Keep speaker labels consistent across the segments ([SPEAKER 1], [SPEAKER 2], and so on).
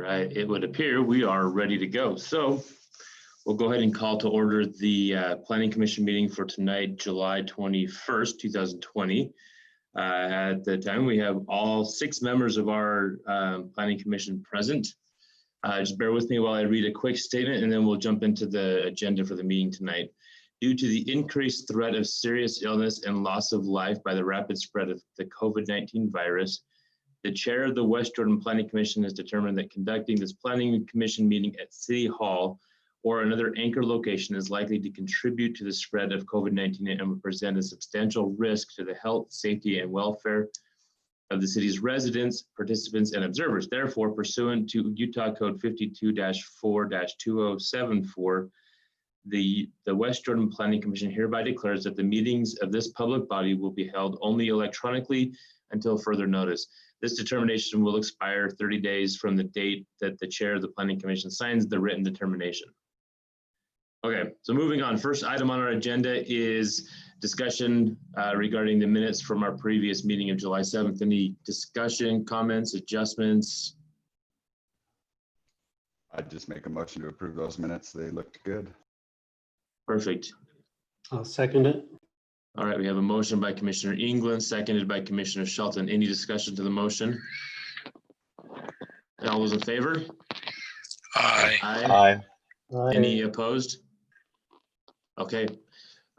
[SPEAKER 1] right, it would appear we are ready to go. So we'll go ahead and call to order the Planning Commission meeting for tonight, July 21st, 2020. At the time, we have all 6 members of our Planning Commission present. Just bear with me while I read a quick statement, and then we'll jump into the agenda for the meeting tonight. Due to the increased threat of serious illness and loss of life by the rapid spread of the COVID-19 virus, the chair of the West Jordan Planning Commission has determined that conducting this Planning Commission meeting at City Hall or another anchor location is likely to contribute to the spread of COVID-19 and will present a substantial risk to the health, safety, and welfare of the city's residents, participants, and observers. Therefore, pursuant to Utah Code 52-4-2074, the West Jordan Planning Commission hereby declares that the meetings of this public body will be held only electronically until further notice. This determination will expire 30 days from the date that the chair of the Planning Commission signs the written determination. Okay, so moving on. First item on our agenda is discussion regarding the minutes from our previous meeting of July 7th. Any discussion, comments, adjustments?
[SPEAKER 2] I'd just make a motion to approve those minutes. They looked good.
[SPEAKER 1] Perfect.
[SPEAKER 3] I'll second it.
[SPEAKER 1] All right, we have a motion by Commissioner England, seconded by Commissioner Shelton. Any discussion to the motion? All those in favor?
[SPEAKER 4] Aye.
[SPEAKER 1] Aye.
[SPEAKER 3] Aye.
[SPEAKER 1] Any opposed? Okay,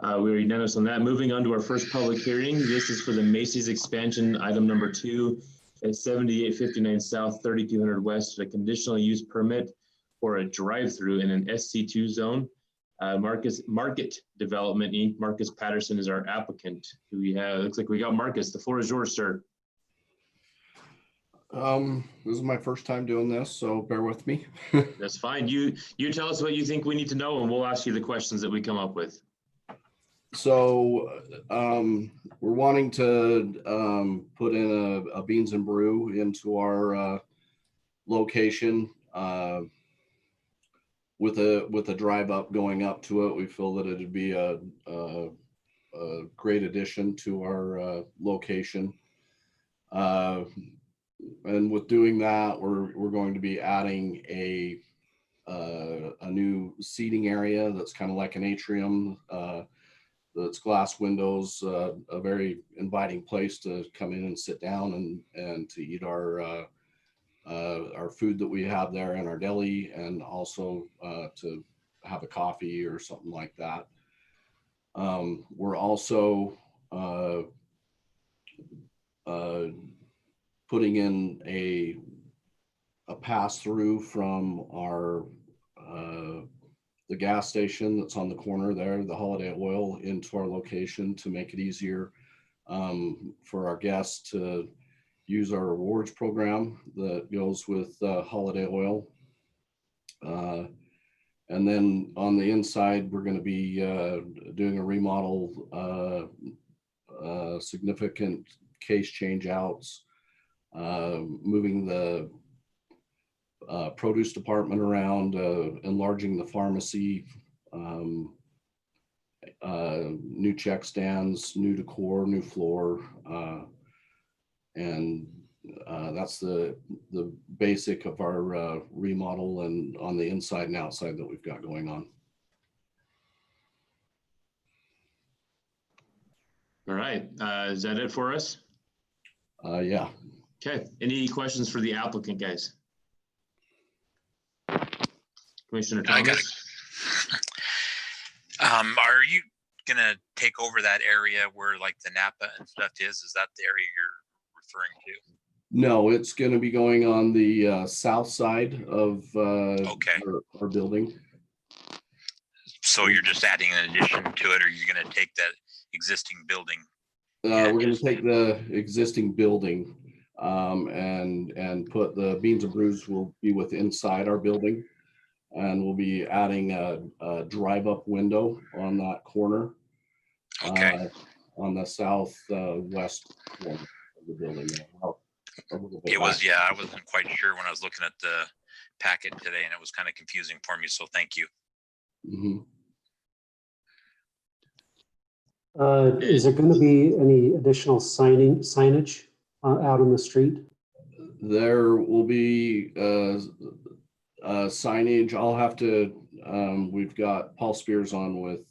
[SPEAKER 1] we're unanimous on that. Moving on to our first public hearing. This is for the Macy's expansion, item number 2 at 7859 South, 3200 West, a conditional use permit for a drive-through in an SC2 zone. Market Development Inc. Marcus Patterson is our applicant. Who we have? Looks like we got Marcus. The floor is yours, sir.
[SPEAKER 5] This is my first time doing this, so bear with me.
[SPEAKER 1] That's fine. You tell us what you think we need to know, and we'll ask you the questions that we come up with.
[SPEAKER 5] So we're wanting to put in a Beans and Brew into our location with a drive up going up to it. We feel that it'd be a great addition to our location. And with doing that, we're going to be adding a new seating area that's kind of like an atrium. That's glass windows, a very inviting place to come in and sit down and to eat our food that we have there in our deli, and also to have a coffee or something like that. We're also putting in a pass through from our the gas station that's on the corner there, the Holiday Oil, into our location to make it easier for our guests to use our rewards program that goes with Holiday Oil. And then on the inside, we're going to be doing a remodel, significant case change outs, moving the produce department around, enlarging the pharmacy, new check stands, new decor, new floor, and that's the basic of our remodel, and on the inside and outside that we've got going on.
[SPEAKER 1] All right, is that it for us?
[SPEAKER 5] Yeah.
[SPEAKER 1] Okay, any questions for the applicant, guys? Commissioner Thomas?
[SPEAKER 4] Are you gonna take over that area where like the Napa and stuff is? Is that the area you're referring to?
[SPEAKER 5] No, it's going to be going on the south side of
[SPEAKER 4] Okay.
[SPEAKER 5] our building.
[SPEAKER 4] So you're just adding an addition to it, or you're gonna take that existing building?
[SPEAKER 5] We're going to take the existing building and put the Beans and Brews will be with inside our building, and we'll be adding a drive-up window on that corner.
[SPEAKER 4] Okay.
[SPEAKER 5] On the southwest corner of the building.
[SPEAKER 4] It was, yeah, I wasn't quite sure when I was looking at the packet today, and it was kind of confusing for me, so thank you.
[SPEAKER 5] Mm-hmm.
[SPEAKER 3] Is there going to be any additional signage out on the street?
[SPEAKER 5] There will be signage. I'll have to, we've got Paul Spears on with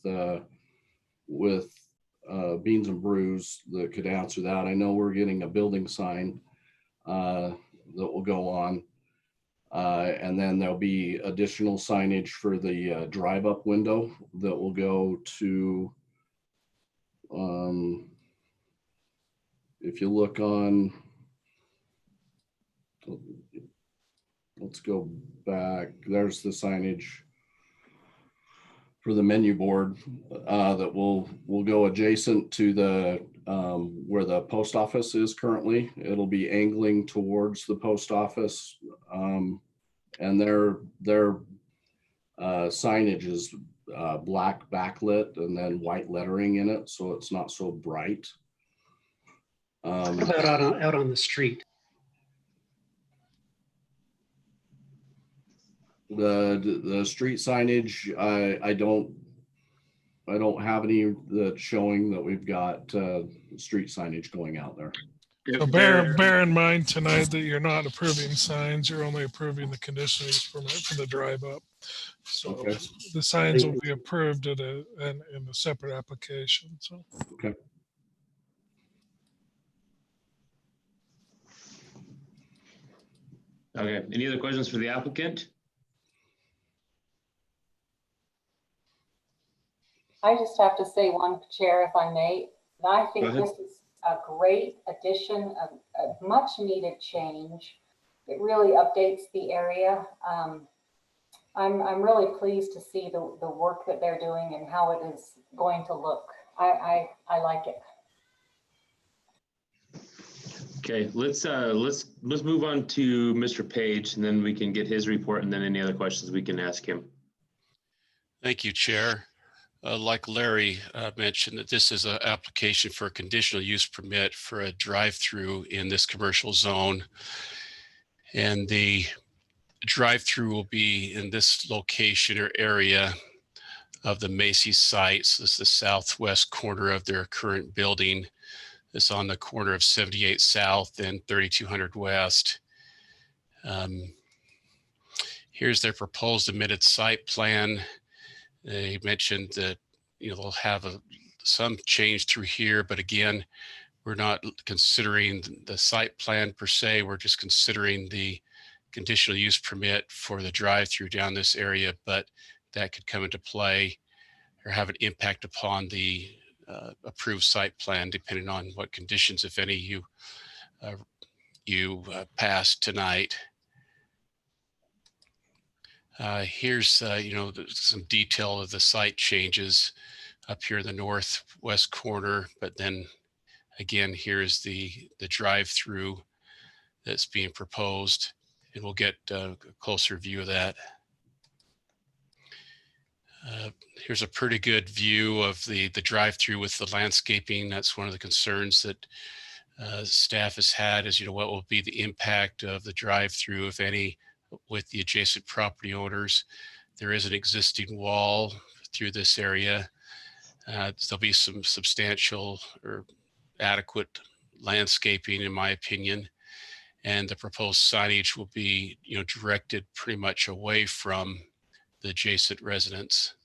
[SPEAKER 5] Beans and Brews that could answer that. I know we're getting a building sign that will go on. And then there'll be additional signage for the drive up window that will go to, if you look on, let's go back, there's the signage for the menu board that will go adjacent to the where the post office is currently. It'll be angling towards the post office, and their signage is black backlit and then white lettering in it, so it's not so bright.
[SPEAKER 3] What about out on the street?
[SPEAKER 5] The street signage, I don't have any that's showing that we've got street signage going out there.
[SPEAKER 6] So bear in mind tonight that you're not approving signs, you're only approving the conditional use permit for the drive up. So
[SPEAKER 5] Okay.
[SPEAKER 6] the signs will be approved in a separate application, so.
[SPEAKER 5] Okay.
[SPEAKER 1] Okay, any other questions for the applicant?
[SPEAKER 7] I just have to say one, Chair, if I may. And I think
[SPEAKER 1] Go ahead.
[SPEAKER 7] this is a great addition, a much needed change. It really updates the area. I'm really pleased to see the work that they're doing and how it is going to look. I like it.
[SPEAKER 1] Okay, let's move on to Mr. Page, and then we can get his report, and then any other questions we can ask him.
[SPEAKER 8] Thank you, Chair. Like Larry mentioned, that this is an application for a conditional use permit for a drive-through in this commercial zone. And the drive-through will be in this location or area of the Macy's site. So this is the southwest corner of their current building. It's on the corner of 78 South and 3200 West. Here's their proposed amended site plan. They mentioned that, they'll have some change through here, but again, we're not considering the site plan per se. We're just considering the conditional use permit for the drive-through down this area, but that could come into play or have an impact upon the approved site plan, depending on what conditions, if any, you pass tonight. Here's some detail of the site changes up here in the northwest corner, but then again, here's the drive-through that's being proposed, and we'll get a closer view of that. Here's a pretty good view of the drive-through with the landscaping. That's one of the concerns that staff has had is, what will be the impact of the drive-through, if any, with the adjacent property owners. There is an existing wall through this area. There'll be some substantial or adequate landscaping, in my opinion. And the proposed signage will be, directed pretty much away from the adjacent residents.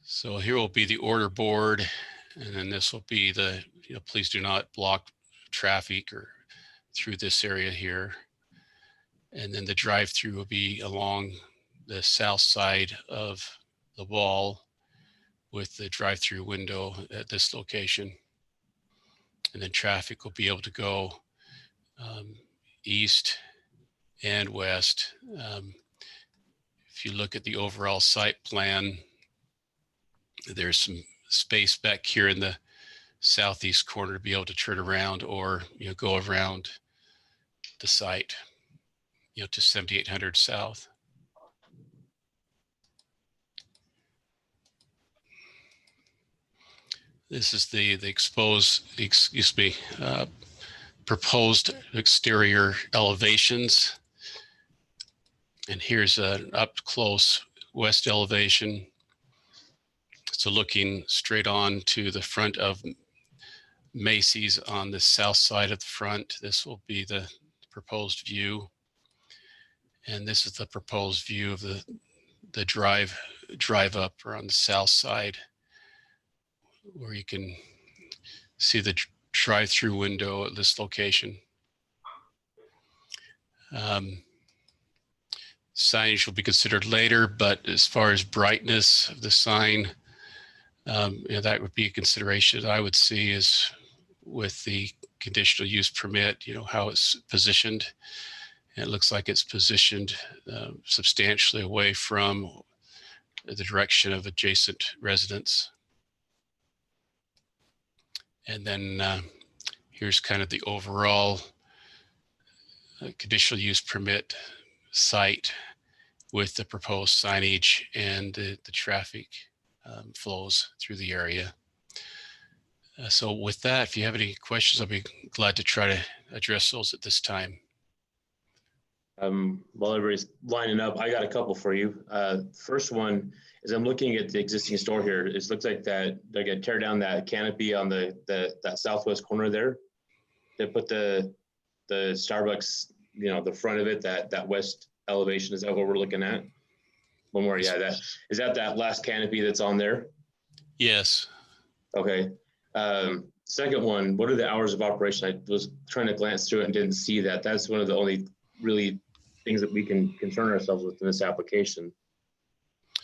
[SPEAKER 8] So here will be the order board, and then this will be the, please do not block traffic or through this area here. And then the drive-through will be along the south side of the wall with the drive-through window at this location. And then traffic will be able to go east and west. If you look at the overall site plan, there's some space back here in the southeast corner to be able to turn around or go around the site, to 7800 South. This is the proposed exterior elevations. And here's an up close west elevation. So looking straight on to the front of Macy's on the south side of the front. This will be the proposed view. And this is the proposed view of the drive up or on the south side, where you can see the drive-through window at this location. Signage will be considered later, but as far as brightness of the sign, that would be a consideration I would see is with the conditional use permit, how it's positioned. And it looks like it's positioned substantially away from the direction of adjacent residents. And then here's kind of the overall conditional use permit site with the proposed signage and the traffic flows through the area. So with that, if you have any questions, I'll be glad to try to address those at this time.
[SPEAKER 1] While everybody's lining up, I got a couple for you. First one is I'm looking at the existing store here. It looks like that they're gonna tear down that canopy on that southwest corner there. They put the Starbucks, the front of it, that west elevation. Is that what we're looking at? One more, yeah. Is that last canopy that's on there?
[SPEAKER 8] Yes.
[SPEAKER 1] Okay. Second one, what are the hours of operation? I was trying to glance through it and didn't see that. That's one of the only really things that we can concern ourselves with in this application.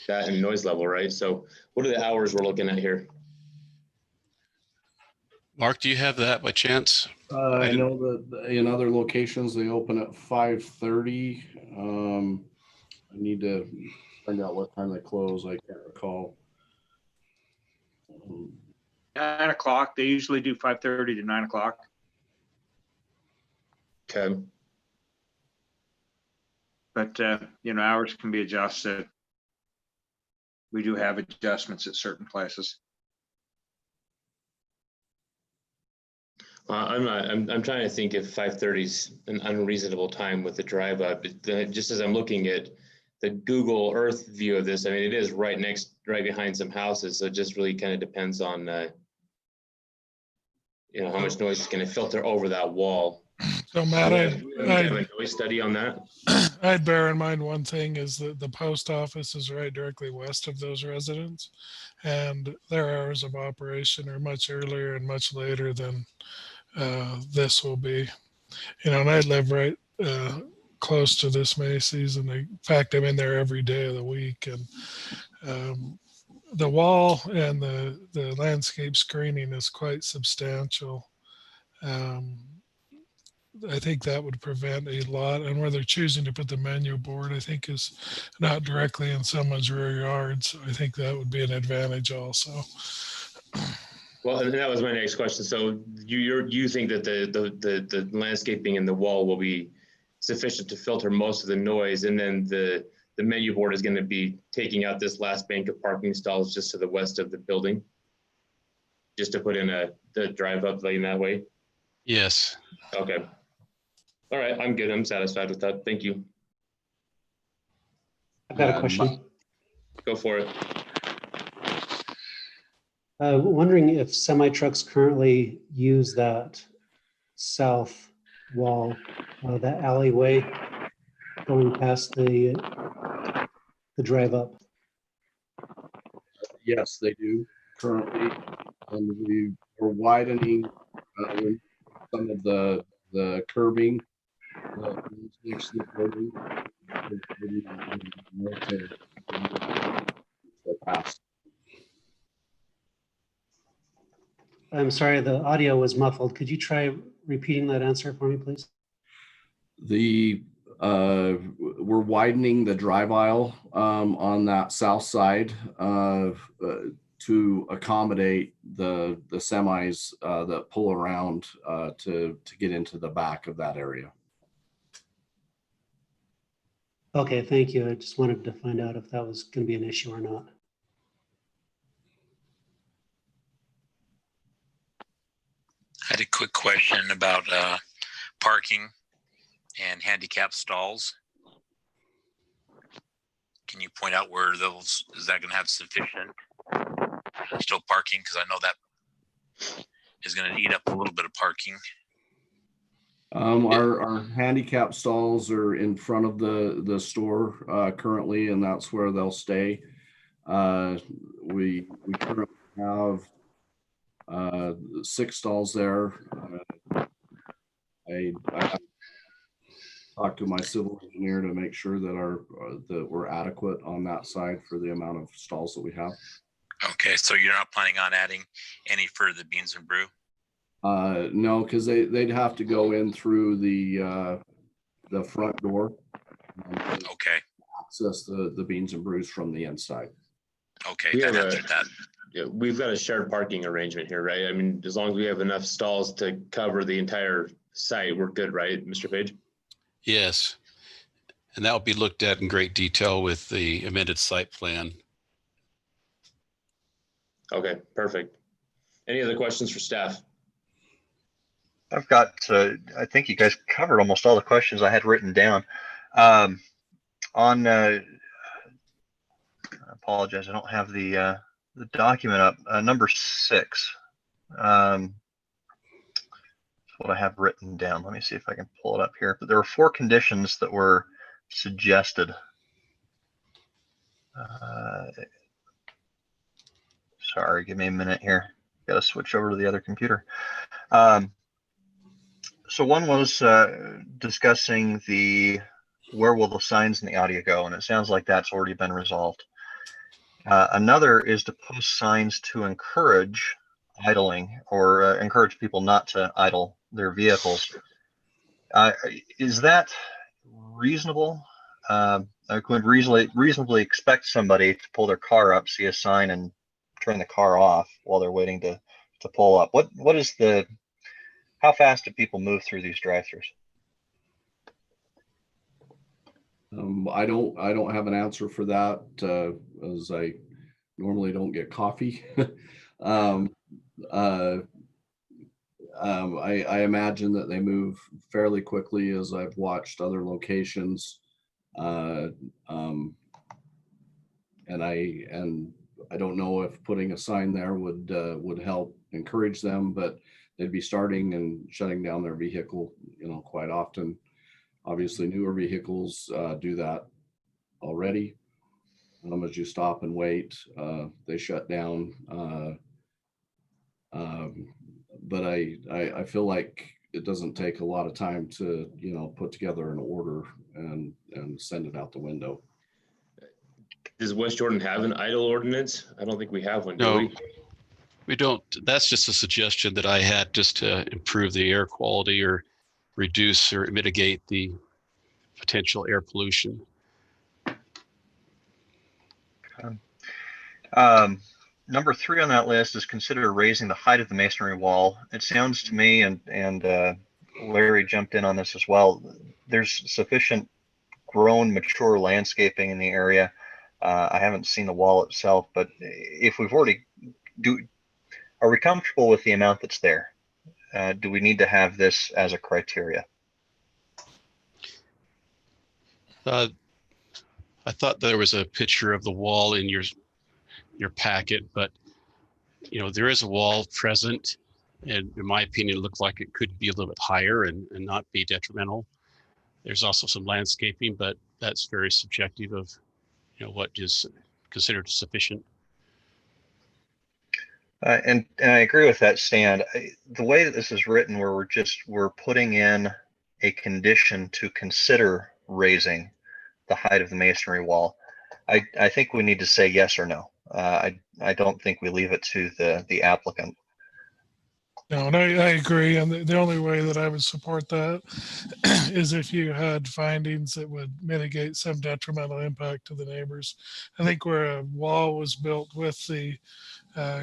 [SPEAKER 1] That and noise level, right? So what are the hours we're looking at here?
[SPEAKER 8] Mark, do you have that by chance?
[SPEAKER 5] I know that in other locations, they open at 5:30. I need to find out what time they close. I can't recall.
[SPEAKER 9] 9 o'clock. They usually do 5:30 to 9 o'clock.
[SPEAKER 1] Okay.
[SPEAKER 9] But, hours can be adjusted. We do have adjustments at certain places.
[SPEAKER 1] I'm trying to think if 5:30 is an unreasonable time with the drive up. Just as I'm looking at the Google Earth view of this, I mean, it is right behind some houses. So it just really kind of depends on, how much noise is going to filter over that wall.
[SPEAKER 6] So Matt,
[SPEAKER 1] I have a noise study on that.
[SPEAKER 6] I'd bear in mind one thing is that the post office is right directly west of those residents, and their hours of operation are much earlier and much later than this will be. And I live right close to this Macy's, and in fact, I'm in there every day of the week. And the wall and the landscape screening is quite substantial. I think that would prevent a lot, and where they're choosing to put the menu board, I think is not directly in someone's rear yard. So I think that would be an advantage also.
[SPEAKER 1] Well, and that was my next question. So you think that the landscaping in the wall will be sufficient to filter most of the noise, and then the menu board is going to be taking out this last bank of parking stalls just to the west of the building, just to put in the drive up lane that way?
[SPEAKER 8] Yes.
[SPEAKER 1] Okay. All right, I'm good. I'm satisfied with that. Thank you.
[SPEAKER 3] I've got a question.
[SPEAKER 1] Go for it.
[SPEAKER 3] Wondering if semi trucks currently use that south wall, that alleyway going past the drive up.
[SPEAKER 5] Yes, they do currently. And we are widening some of the curbing next to the building.
[SPEAKER 3] I'm sorry, the audio was muffled. Could you try repeating that answer for me, please?
[SPEAKER 5] We're widening the drive aisle on that south side to accommodate the semis that pull around to get into the back of that area.
[SPEAKER 3] Okay, thank you. I just wanted to find out if that was going to be an issue or not.
[SPEAKER 4] I had a quick question about parking and handicap stalls. Can you point out where is that going to have sufficient still parking? Because I know that is going to eat up a little bit of parking.
[SPEAKER 5] Our handicap stalls are in front of the store currently, and that's where they'll stay. We currently have 6 stalls there. I talked to my civil engineer to make sure that that we're adequate on that side for the amount of stalls that we have.
[SPEAKER 4] Okay, so you're not planning on adding any for the Beans and Brew?
[SPEAKER 5] No, because they'd have to go in through the front door.
[SPEAKER 4] Okay,
[SPEAKER 5] Access the Beans and Brews from the inside.
[SPEAKER 4] okay,
[SPEAKER 1] We
[SPEAKER 4] that
[SPEAKER 1] have
[SPEAKER 4] answered that.
[SPEAKER 1] Yeah, we've got a shared parking arrangement here, right? I mean, as long as we have enough stalls to cover the entire site, we're good, right, Mr. Page?
[SPEAKER 8] Yes. And that will be looked at in great detail with the amended site plan.
[SPEAKER 1] Okay, perfect. Any other questions for staff?
[SPEAKER 10] I've got, I think you guys covered almost all the questions I had written down. I apologize, I don't have the document up. Number 6. That's what I have written down. Let me see if I can pull it up here. But there were 4 conditions that were suggested. Sorry, give me a minute here. Got to switch over to the other computer. So one was discussing where will the signs and the audio go, and it sounds like that's already been resolved. Another is to post signs to encourage idling or encourage people not to idle their vehicles. Is that reasonable? I could reasonably expect somebody to pull their car up, see a sign, and turn the car off while they're waiting to pull up. What is how fast do people move through these drive-throughs?
[SPEAKER 5] I don't have an answer for that, as I normally don't get coffee. I imagine that they move fairly quickly, as I've watched other locations. And I don't know if putting a sign there would help encourage them, but they'd be starting and shutting down their vehicle, quite often. Obviously, newer vehicles do that already. As you stop and wait, they shut down. But I feel like it doesn't take a lot of time to put together an order and send it out the window.
[SPEAKER 1] Does West Jordan have an idle ordinance? I don't think we have one, do
[SPEAKER 8] No,
[SPEAKER 1] we?
[SPEAKER 8] we don't. That's just a suggestion that I had just to improve the air quality or reduce or mitigate the potential air pollution.
[SPEAKER 10] Number 3 on that list is consider raising the height of the masonry wall. It sounds to me, and Larry jumped in on this as well, there's sufficient grown, mature landscaping in the area. I haven't seen the wall itself, but if we've already are we comfortable with the amount that's there? Do we need to have this as a criteria?
[SPEAKER 8] I thought there was a picture of the wall in your packet, but there is a wall present, and in my opinion, it looked like it could be a little bit higher and not be detrimental. There's also some landscaping, but that's very subjective of what is considered sufficient.
[SPEAKER 10] And I agree with that, Stan. The way that this is written, where we're putting in a condition to consider raising the height of the masonry wall, I think we need to say yes or no. I don't think we leave it to the applicant.
[SPEAKER 6] No, and I agree. And the only way that I would support that is if you had findings that would mitigate some detrimental impact to the neighbors. I think where a wall was built with the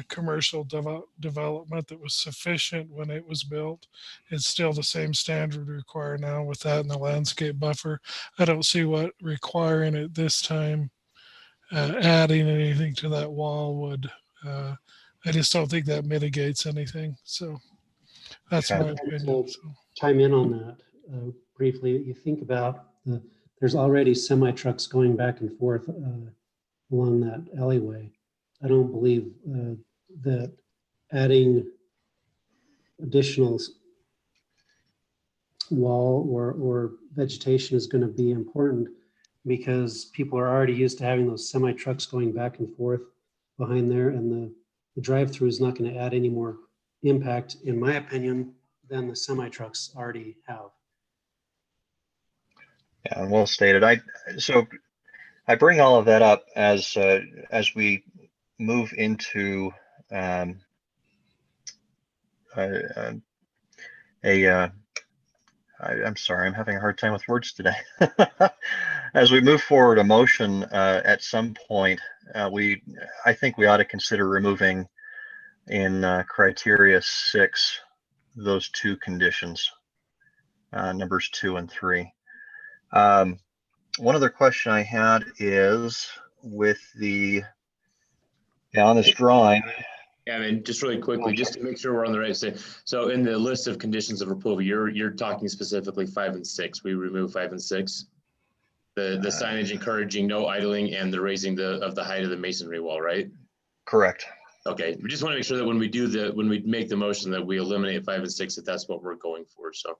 [SPEAKER 6] commercial development that was sufficient when it was built, it's still the same standard required now with that and the landscape buffer. I don't see what requiring it this time, adding anything to that wall would. I just don't think that mitigates anything. So that's
[SPEAKER 10] Okay.
[SPEAKER 6] my opinion. So.
[SPEAKER 3] Chime in on that briefly. You think about there's already semi trucks going back and forth along that alleyway. I don't believe that adding additional wall or vegetation is going to be important, because people are already used to having those semi trucks going back and forth behind there, and the drive-through is not going to add any more impact, in my opinion, than the semi trucks already have.
[SPEAKER 10] Yeah, well stated. So I bring all of that up as we move into I'm sorry, I'm having a hard time with words today. As we move forward a motion at some point, I think we ought to consider removing in criteria 6 those 2 conditions, numbers 2 and 3. One other question I had is with on this drawing.
[SPEAKER 1] Yeah, I mean, just really quickly, just to make sure we're on the right side. So in the list of conditions of approval, you're talking specifically 5 and 6. We remove 5 and 6. The signage encouraging no idling and the raising of the height of the masonry wall, right?
[SPEAKER 10] Correct.
[SPEAKER 1] Okay, we just want to make sure that when we make the motion that we eliminate 5 and 6, if that's what we're going for. So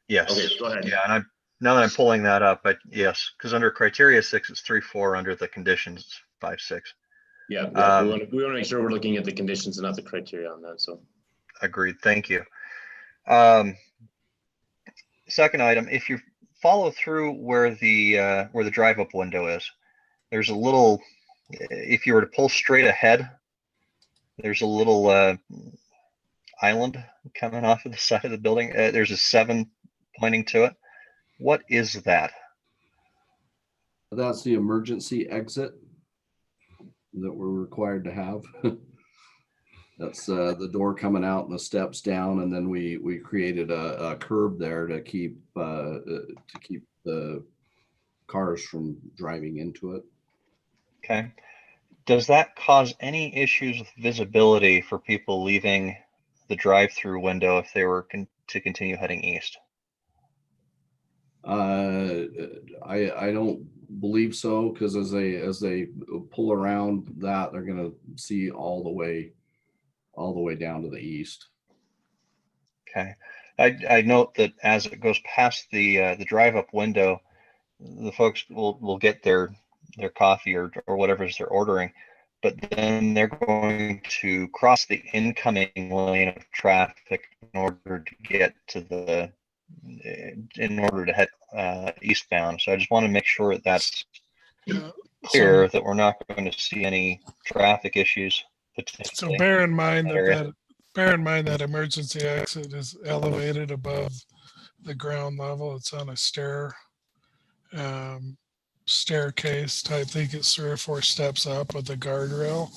[SPEAKER 10] yes.
[SPEAKER 1] Okay, go ahead.
[SPEAKER 10] Yeah, and now that I'm pulling that up, but yes, because under criteria 6, it's 3, 4. Under the conditions, 5, 6.
[SPEAKER 1] Yeah, we want to make sure we're looking at the conditions and not the criteria on that. So
[SPEAKER 10] agreed. Thank you. Second item, if you follow through where the drive-up window is, there's a little. If you were to pull straight ahead, there's a little island coming off of the side of the building. There's a 7 pointing to it. What is that?
[SPEAKER 5] That's the emergency exit that we're required to have. That's the door coming out and the steps down, and then we created a curb there to keep the cars from driving into it.
[SPEAKER 10] Okay. Does that cause any issues with visibility for people leaving the drive-through window if they were to continue heading east?
[SPEAKER 5] I don't believe so, because as they pull around that, they're going to see all the way down to the east.
[SPEAKER 10] Okay. I note that as it goes past the drive-up window, the folks will get their coffee or whatever they're ordering, but then they're going to cross the incoming lane of traffic in order to head eastbound. So I just want to make sure that's clear, that we're not going to see any traffic issues.
[SPEAKER 6] So bear in mind that emergency exit is elevated above the ground level. It's on a staircase type thing. It's 3 or 4 steps up with a guardrail.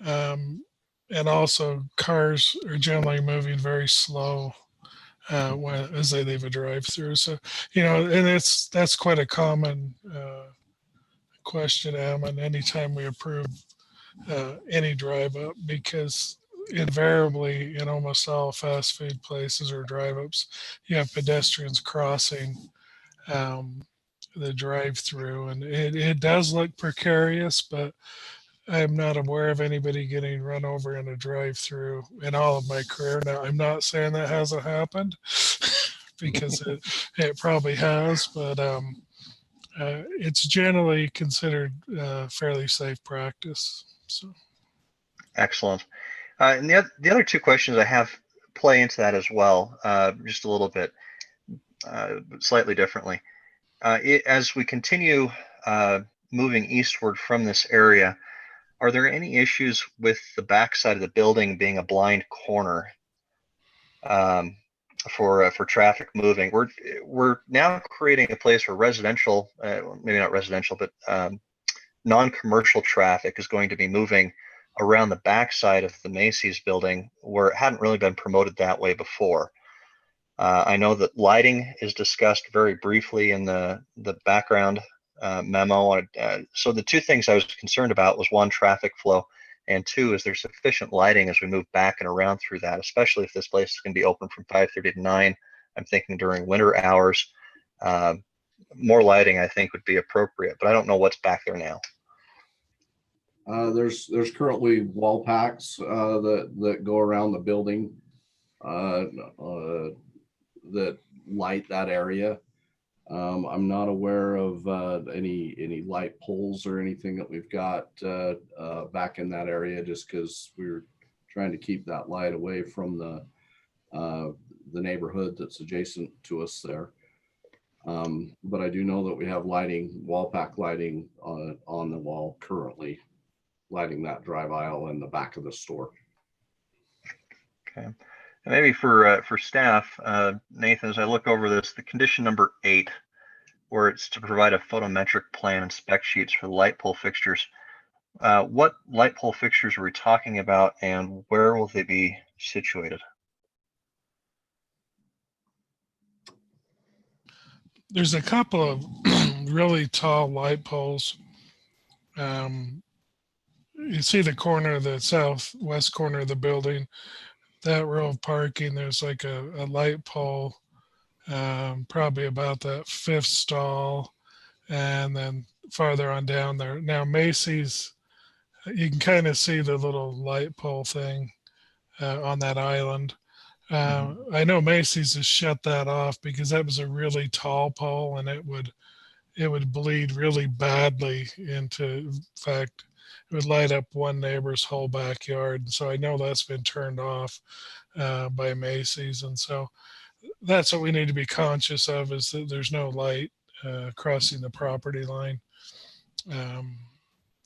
[SPEAKER 6] And also cars are generally moving very slow as they leave a drive-through. So, and that's quite a common question, Ammon, anytime we approve any drive-up, because invariably in almost all fast food places or drive-ups, you have pedestrians crossing the drive-through, and it does look precarious, but I'm not aware of anybody getting run over in a drive-through in all of my career. Now, I'm not saying that hasn't happened because it probably has, but it's generally considered fairly safe practice. So,
[SPEAKER 10] excellent. And the other 2 questions I have play into that as well, just a little bit, slightly differently. As we continue moving eastward from this area, are there any issues with the backside of the building being a blind corner for traffic moving? We're now creating a place where residential, maybe not residential, but non-commercial traffic is going to be moving around the backside of the Macy's building, where it hadn't really been promoted that way before. I know that lighting is discussed very briefly in the background memo. So the 2 things I was concerned about was 1, traffic flow, and 2, is there sufficient lighting as we move back and around through that, especially if this place is going to be open from 5:30 to 9. I'm thinking during winter hours, more lighting I think would be appropriate, but I don't know what's back there now.
[SPEAKER 5] There's currently wall packs that go around the building. that light that area. I'm not aware of any light poles or anything that we've got back in that area, just because we're trying to keep that light away from the neighborhood that's adjacent to us there. But I do know that we have lighting, wall pack lighting on the wall currently, lighting that drive aisle in the back of the store.
[SPEAKER 10] Okay. And maybe for staff, Nathan, as I look over this, the condition number 8, where it's to provide a photometric plan and spec sheets for light pole fixtures. What light pole fixtures are we talking about, and where will they be situated?
[SPEAKER 6] There's a couple of really tall light poles. You see the corner, the southwest corner of the building, that row of parking, there's like a light pole, probably about that 5th stall, and then farther on down there. Now Macy's, you can kind of see the little light pole thing on that island. I know Macy's has shut that off because that was a really tall pole, and it would bleed really badly into, in fact, it would light up one neighbor's whole backyard. And so I know that's been turned off by Macy's. And so that's what we need to be conscious of, is that there's no light crossing the property line.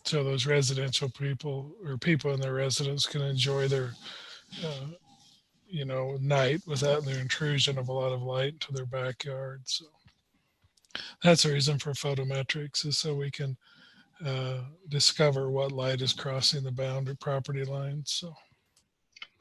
[SPEAKER 6] So those residential people, or people in their residence, can enjoy their night without the intrusion of a lot of light into their backyard. So that's the reason for photometrics, is so we can discover what light is crossing the boundary property lines. So,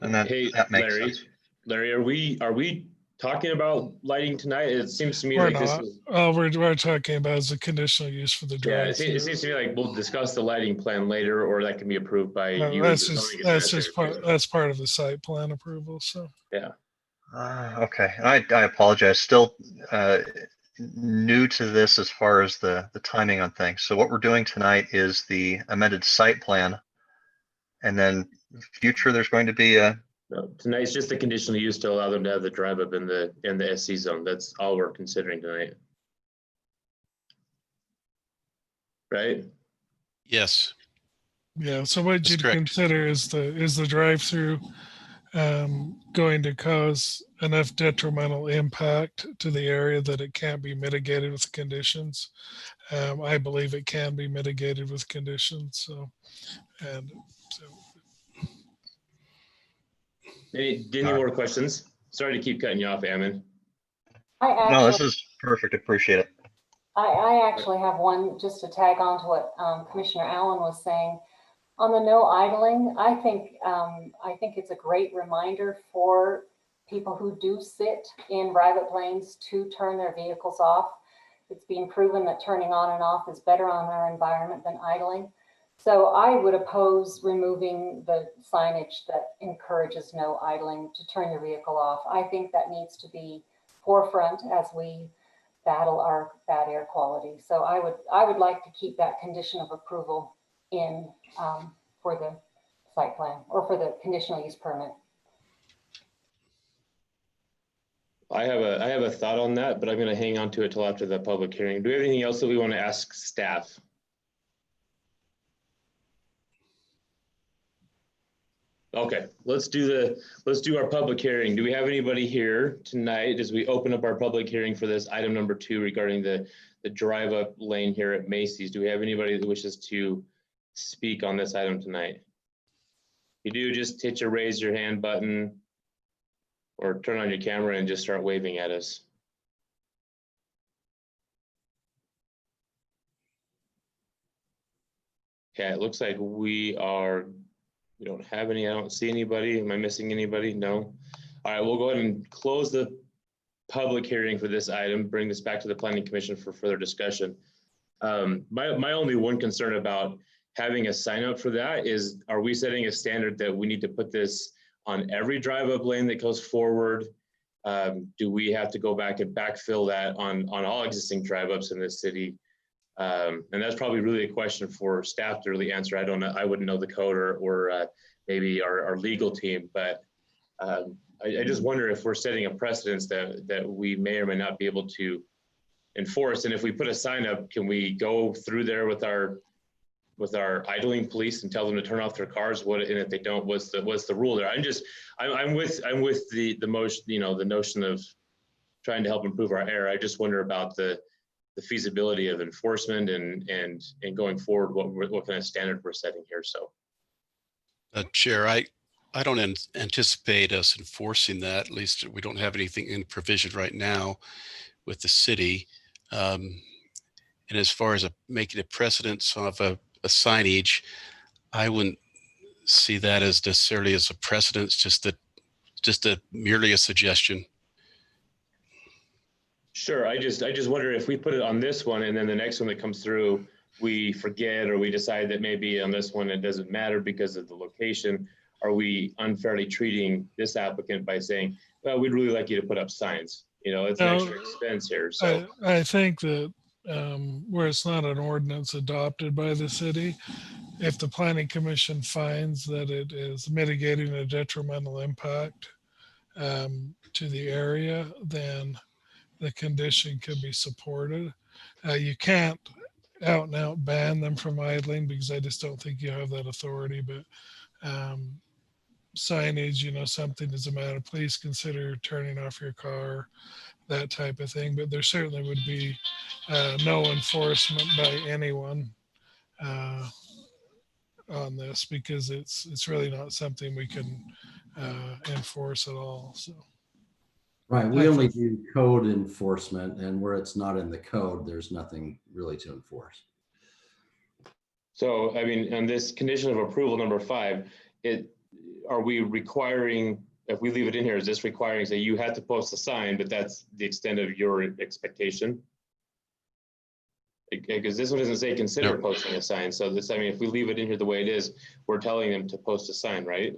[SPEAKER 10] And that,
[SPEAKER 1] Hey,
[SPEAKER 10] that makes
[SPEAKER 1] Larry,
[SPEAKER 10] sense.
[SPEAKER 1] Larry, are we talking about lighting tonight? It seems to me
[SPEAKER 6] we're
[SPEAKER 1] like this
[SPEAKER 6] not.
[SPEAKER 1] is,
[SPEAKER 6] All we're talking about is a conditional use for the
[SPEAKER 1] yeah,
[SPEAKER 6] drive.
[SPEAKER 1] it seems to me like we'll discuss the lighting plan later, or that can be approved by you as the zoning administrator.
[SPEAKER 6] That's part of the site plan approval. So
[SPEAKER 1] Yeah.
[SPEAKER 10] Okay, and I apologize. Still new to this as far as the timing on things. So what we're doing tonight is the amended site plan, and then future there's going to be a.
[SPEAKER 1] No, tonight's just the conditional use to allow them to have the drive up in the SC zone. That's all we're considering tonight. Right?
[SPEAKER 8] Yes,
[SPEAKER 6] yeah. So what
[SPEAKER 8] That's
[SPEAKER 6] you'd
[SPEAKER 8] correct.
[SPEAKER 6] consider is the drive-through going to cause enough detrimental impact to the area that it can't be mitigated with conditions. I believe it can be mitigated with conditions. So,
[SPEAKER 1] Any more questions? Sorry to keep cutting you off, Ammon.
[SPEAKER 10] No, this is perfect. Appreciate it.
[SPEAKER 7] I actually have one just to tag on to what Commissioner Allen was saying. On the no idling, I think it's a great reminder for people who do sit in private lanes to turn their vehicles off. It's been proven that turning on and off is better on our environment than idling. So I would oppose removing the signage that encourages no idling to turn your vehicle off. I think that needs to be forefront as we battle our bad air quality. So I would like to keep that condition of approval in for the site plan, or for the conditional use permit.
[SPEAKER 1] I have a thought on that, but I'm going to hang on to it till after the public hearing. Do we have anything else that we want to ask staff? Okay, let's do our public hearing. Do we have anybody here tonight as we open up our public hearing for this item number 2 regarding the drive up lane here at Macy's? Do we have anybody that wishes to speak on this item tonight? If you do, just hit your raise your hand button or turn on your camera and just start waving at us. Okay, it looks like we don't have any. I don't see anybody. Am I missing anybody? No. All right, we'll go ahead and close the public hearing for this item, bring this back to the Planning Commission for further discussion. My only one concern about having a sign up for that is, are we setting a standard that we need to put this on every drive up lane that goes forward? Do we have to go back and backfill that on all existing drive ups in this city? And that's probably really a question for staff to really answer. I don't know. I wouldn't know the code or maybe our legal team, but I just wonder if we're setting a precedence that we may or may not be able to enforce. And if we put a sign up, can we go through there with our idling police and tell them to turn off their cars? And if they don't, what's the rule there? I'm with the motion, the notion of trying to help improve our air. I just wonder about the feasibility of enforcement and going forward, what kind of standard we're setting here. So,
[SPEAKER 8] Chair, I don't anticipate us enforcing that. At least we don't have anything in provision right now with the city. And as far as making a precedence of a signage, I wouldn't see that as necessarily as a precedence, just merely a suggestion.Ure.
[SPEAKER 1] I just wonder if we put it on this one and then the next one that comes through, we forget, or we decide that maybe on this one it doesn't matter because of the location. Are we unfairly treating this applicant by saying, well, we'd really like you to put up signs? It's an extra expense here. So
[SPEAKER 6] I think that where it's not an ordinance adopted by the city, if the planning commission finds that it is mitigating a detrimental impact to the area, then the condition can be supported. You can't out and out ban them from idling because I just don't think you have that authority. But signage, something as a matter, please consider turning off your car, that type of thing. But there certainly would be no enforcement by anyone on this because it's really not something we can enforce at all. So.
[SPEAKER 11] Right, we only do code enforcement, and where it's not in the code, there's nothing really to enforce.
[SPEAKER 1] So, I mean, on this condition of approval number 5, are we requiring, if we leave it in here, is this requiring, say you had to post a sign, but that's the extent of your expectation? Because this one doesn't say consider posting a sign. So this, I mean, if we leave it in here the way it is, we're telling them to post a sign, right?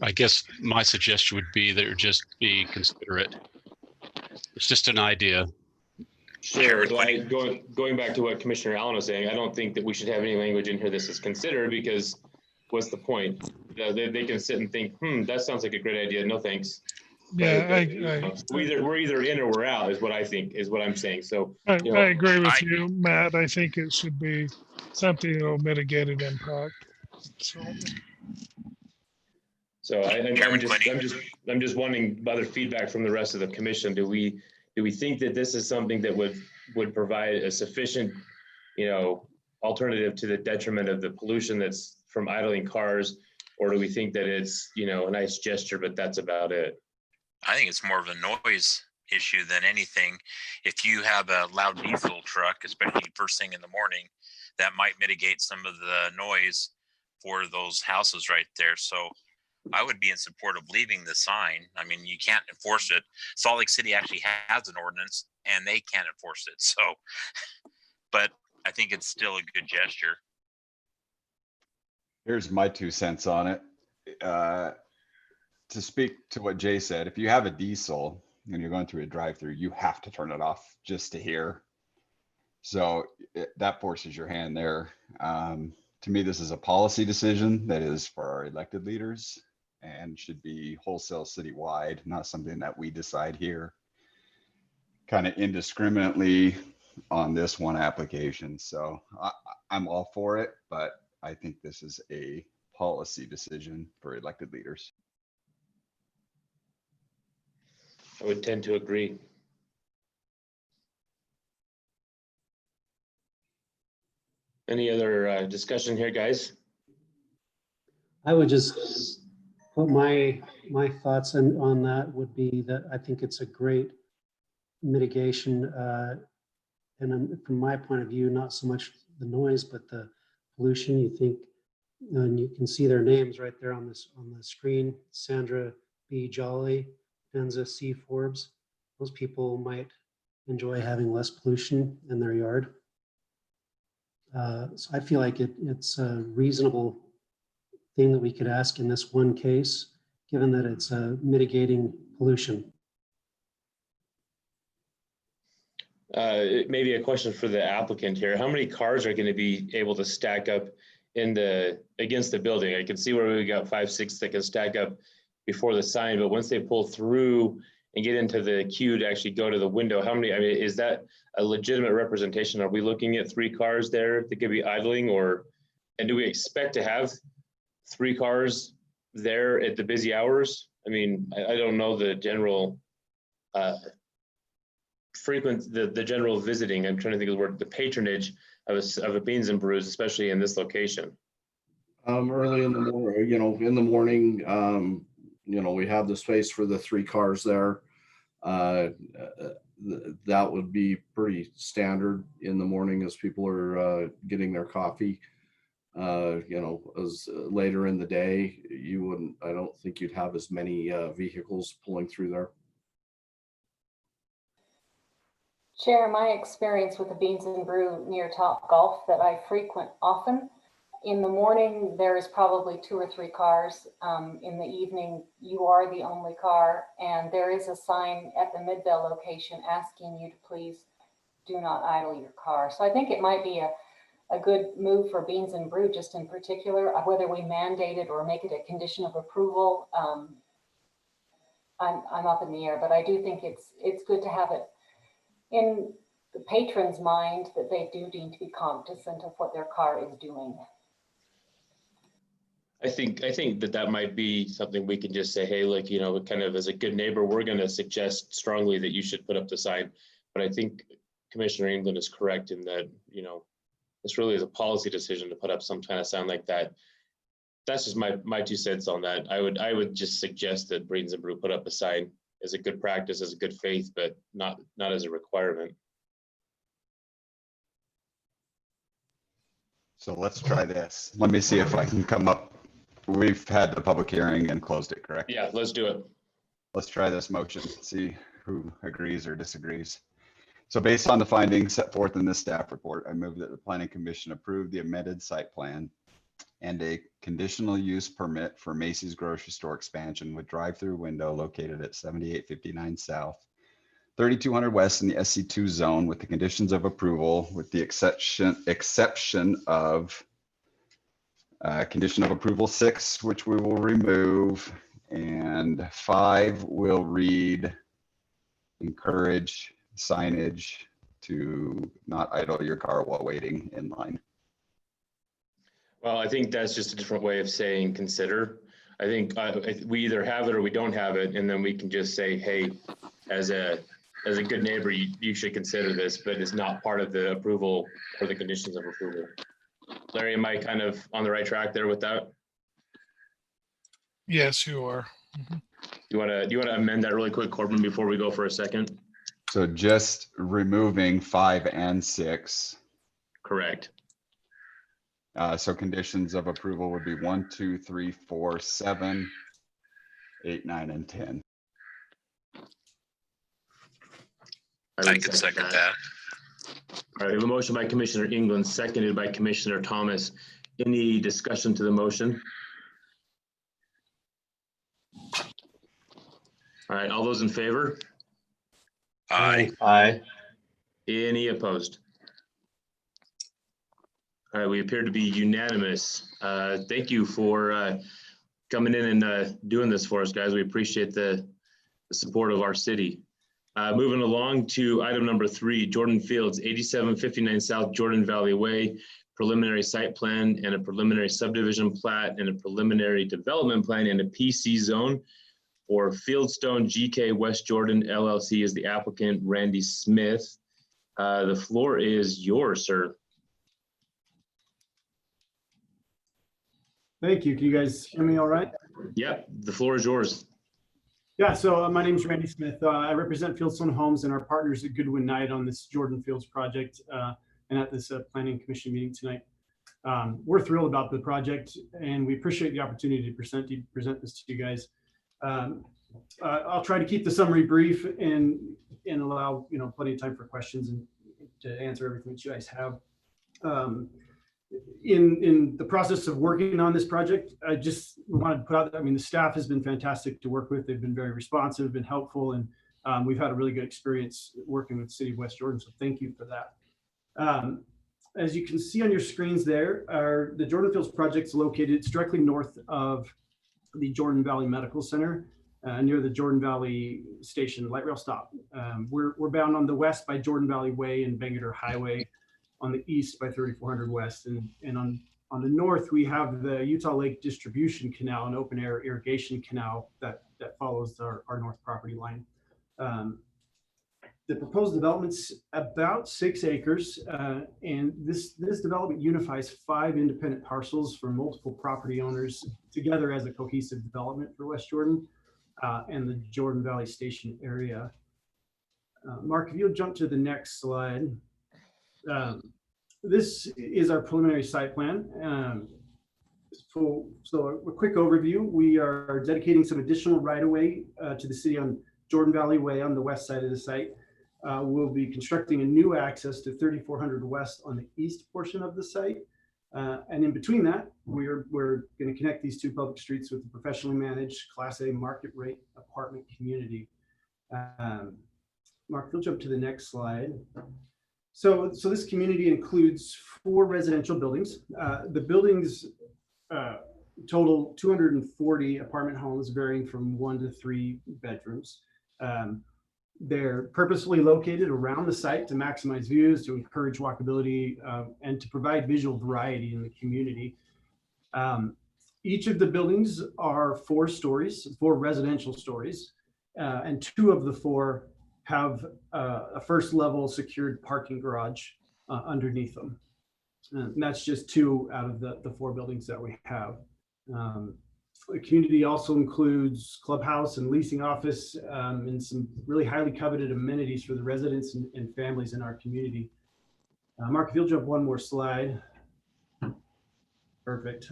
[SPEAKER 8] I guess my suggestion would be that just be considerate. It's just an idea.
[SPEAKER 1] Sure. Going back to what Commissioner Allen was saying, I don't think that we should have any language in here that says consider, because what's the point? They can sit and think, that sounds like a great idea. No, thanks.
[SPEAKER 6] Yeah,
[SPEAKER 1] we're either in or we're out is what I think, is what I'm saying. So
[SPEAKER 6] I agree with you, Matt. I think it should be something that will mitigate an impact.
[SPEAKER 1] So I'm just wanting other feedback from the rest of the commission. Do we think that this is something that would provide a sufficient, alternative to the detriment of the pollution that's from idling cars, or do we think that it's, a nice gesture, but that's about it?
[SPEAKER 4] I think it's more of a noise issue than anything. If you have a loud diesel truck, especially first thing in the morning, that might mitigate some of the noise for those houses right there. So I would be in support of leaving the sign. I mean, you can't enforce it. Salt Lake City actually has an ordinance and they can't enforce it. So, but I think it's still a good gesture.
[SPEAKER 2] Here's my 2 cents on it. To speak to what Jay said, if you have a diesel and you're going through a drive-through, you have to turn it off just to hear. So that forces your hand there. To me, this is a policy decision that is for our elected leaders and should be wholesale citywide, not something that we decide here kind of indiscriminately on this one application. So I'm all for it, but I think this is a policy decision for elected leaders.
[SPEAKER 1] I would tend to agree. Any other discussion here, guys?
[SPEAKER 3] I would just put my thoughts on that would be that I think it's a great mitigation, and from my point of view, not so much the noise, but the pollution. You think, and you can see their names right there on the screen: Sandra B. Jolly, Benza C. Forbes. Those people might enjoy having less pollution in their yard. So I feel like it's a reasonable thing that we could ask in this one case, given that it's mitigating pollution.
[SPEAKER 1] Maybe a question for the applicant here. How many cars are going to be able to stack up against the building? I can see where we got 5, 6 that can stack up before the sign, but once they pull through and get into the queue to actually go to the window, how many, I mean, is that a legitimate representation? Are we looking at 3 cars there that could be idling, or, and do we expect to have 3 cars there at the busy hours? I mean, I don't know the general the general visiting. I'm trying to think of the word, the patronage of a Beans and Brews, especially in this location.
[SPEAKER 5] Early in the morning, in the morning, we have the space for the 3 cars there. That would be pretty standard in the morning as people are getting their coffee. As later in the day, I don't think you'd have as many vehicles pulling through there.
[SPEAKER 7] Chair, my experience with the Beans and Brew near Top Golf that I frequent often, in the morning, there is probably 2 or 3 cars. In the evening, you are the only car, and there is a sign at the Midvale location asking you to please do not idle your car. So I think it might be a good move for Beans and Brew, just in particular, whether we mandate it or make it a condition of approval. I'm up in the air, but I do think it's good to have it in the patron's mind that they do need to be cognizant of what their car is doing.
[SPEAKER 1] I think that might be something we can just say, hey, like, kind of as a good neighbor, we're going to suggest strongly that you should put up the sign. But I think Commissioner England is correct in that, this really is a policy decision to put up some kind of sign like that. That's just my 2 cents on that. I would just suggest that Beans and Brew put up a sign as a good practice, as a good faith, but not as a requirement.
[SPEAKER 2] So let's try this. Let me see if I can come up. We've had the public hearing and closed it, correct?
[SPEAKER 1] Yeah, let's do it.
[SPEAKER 2] Let's try this motion, see who agrees or disagrees. So based on the findings set forth in this staff report, I move that the Planning Commission approve the amended site plan and a conditional use permit for Macy's grocery store expansion with drive-through window located at 7859 South, 3200 West in the SC2 zone with the conditions of approval, with the exception of condition of approval 6, which we will remove, and 5 will read, encourage signage to not idle your car while waiting in line.
[SPEAKER 1] Well, I think that's just a different way of saying consider. I think we either have it or we don't have it, and then we can just say, hey, as a good neighbor, you should consider this, but it's not part of the approval or the conditions of approval. Larry, am I kind of on the right track there with that?
[SPEAKER 6] Yes, you are.
[SPEAKER 1] Do you want to amend that really quick, Corbin, before we go for a second?
[SPEAKER 2] So just removing 5 and 6.
[SPEAKER 1] Correct.
[SPEAKER 2] So conditions of approval would be 1, 2, 3, 4, 7, 8, 9, and 10.
[SPEAKER 4] I could second that.
[SPEAKER 1] All right, we have a motion by Commissioner England, seconded by Commissioner Thomas. Any discussion to the motion? All right, all those in favor?
[SPEAKER 4] Aye.
[SPEAKER 10] Aye.
[SPEAKER 1] Any opposed? All right, we appear to be unanimous. Thank you for coming in and doing this for us, guys. We appreciate the support of our city. Moving along to item number 3, Jordan Fields, 8759 South Jordan Valley Way, preliminary site plan and a preliminary subdivision plat and a preliminary development plan in a PC zone for Fieldstone GK West Jordan LLC is the applicant, Randy Smith. The floor is yours, sir.
[SPEAKER 12] Thank you. Can you guys hear me all right?
[SPEAKER 1] Yep, the floor is yours.
[SPEAKER 12] Yeah, so my name is Randy Smith. I represent Fieldstone Homes and our partners at Goodwin Knight on this Jordan Fields project and at this Planning Commission meeting tonight. We're thrilled about the project and we appreciate the opportunity to present this to you guys. I'll try to keep the summary brief and allow plenty of time for questions and to answer everything that you guys have. In the process of working on this project, I just wanted to put out, the staff has been fantastic to work with. They've been very responsive, been helpful, and we've had a really good experience working with the City of West Jordan, so thank you for that. As you can see on your screens there, the Jordan Fields project is located, it's directly north of the Jordan Valley Medical Center near the Jordan Valley Station light rail stop. We're bound on the west by Jordan Valley Way and Bangerter Highway, on the east by 3400 West, and on the north we have the Utah Lake Distribution Canal, an open air irrigation canal that follows our north property line. The proposed development's about 6 acres, and this development unifies 5 independent parcels for multiple property owners together as a cohesive development for West Jordan and the Jordan Valley Station area. Mark, if you'll jump to the next slide. This is our preliminary site plan. So a quick overview. We are dedicating some additional right-of-way to the city on Jordan Valley Way on the west side of the site. We'll be constructing a new access to 3400 West on the east portion of the site. And in between that, we're going to connect these 2 public streets with a professionally managed Class A market rate apartment community. Mark, you'll jump to the next slide. So this community includes 4 residential buildings. The buildings total 240 apartment homes varying from 1 to 3 bedrooms. They're purposefully located around the site to maximize views, to encourage walkability, and to provide visual variety in the community. Each of the buildings are 4 stories, 4 residential stories, and 2 of the 4 have a first level secured parking garage underneath them. And that's just 2 out of the 4 buildings that we have. The community also includes clubhouse and leasing office and some really highly coveted amenities for the residents and families in our community. Mark, if you'll jump one more slide. Perfect.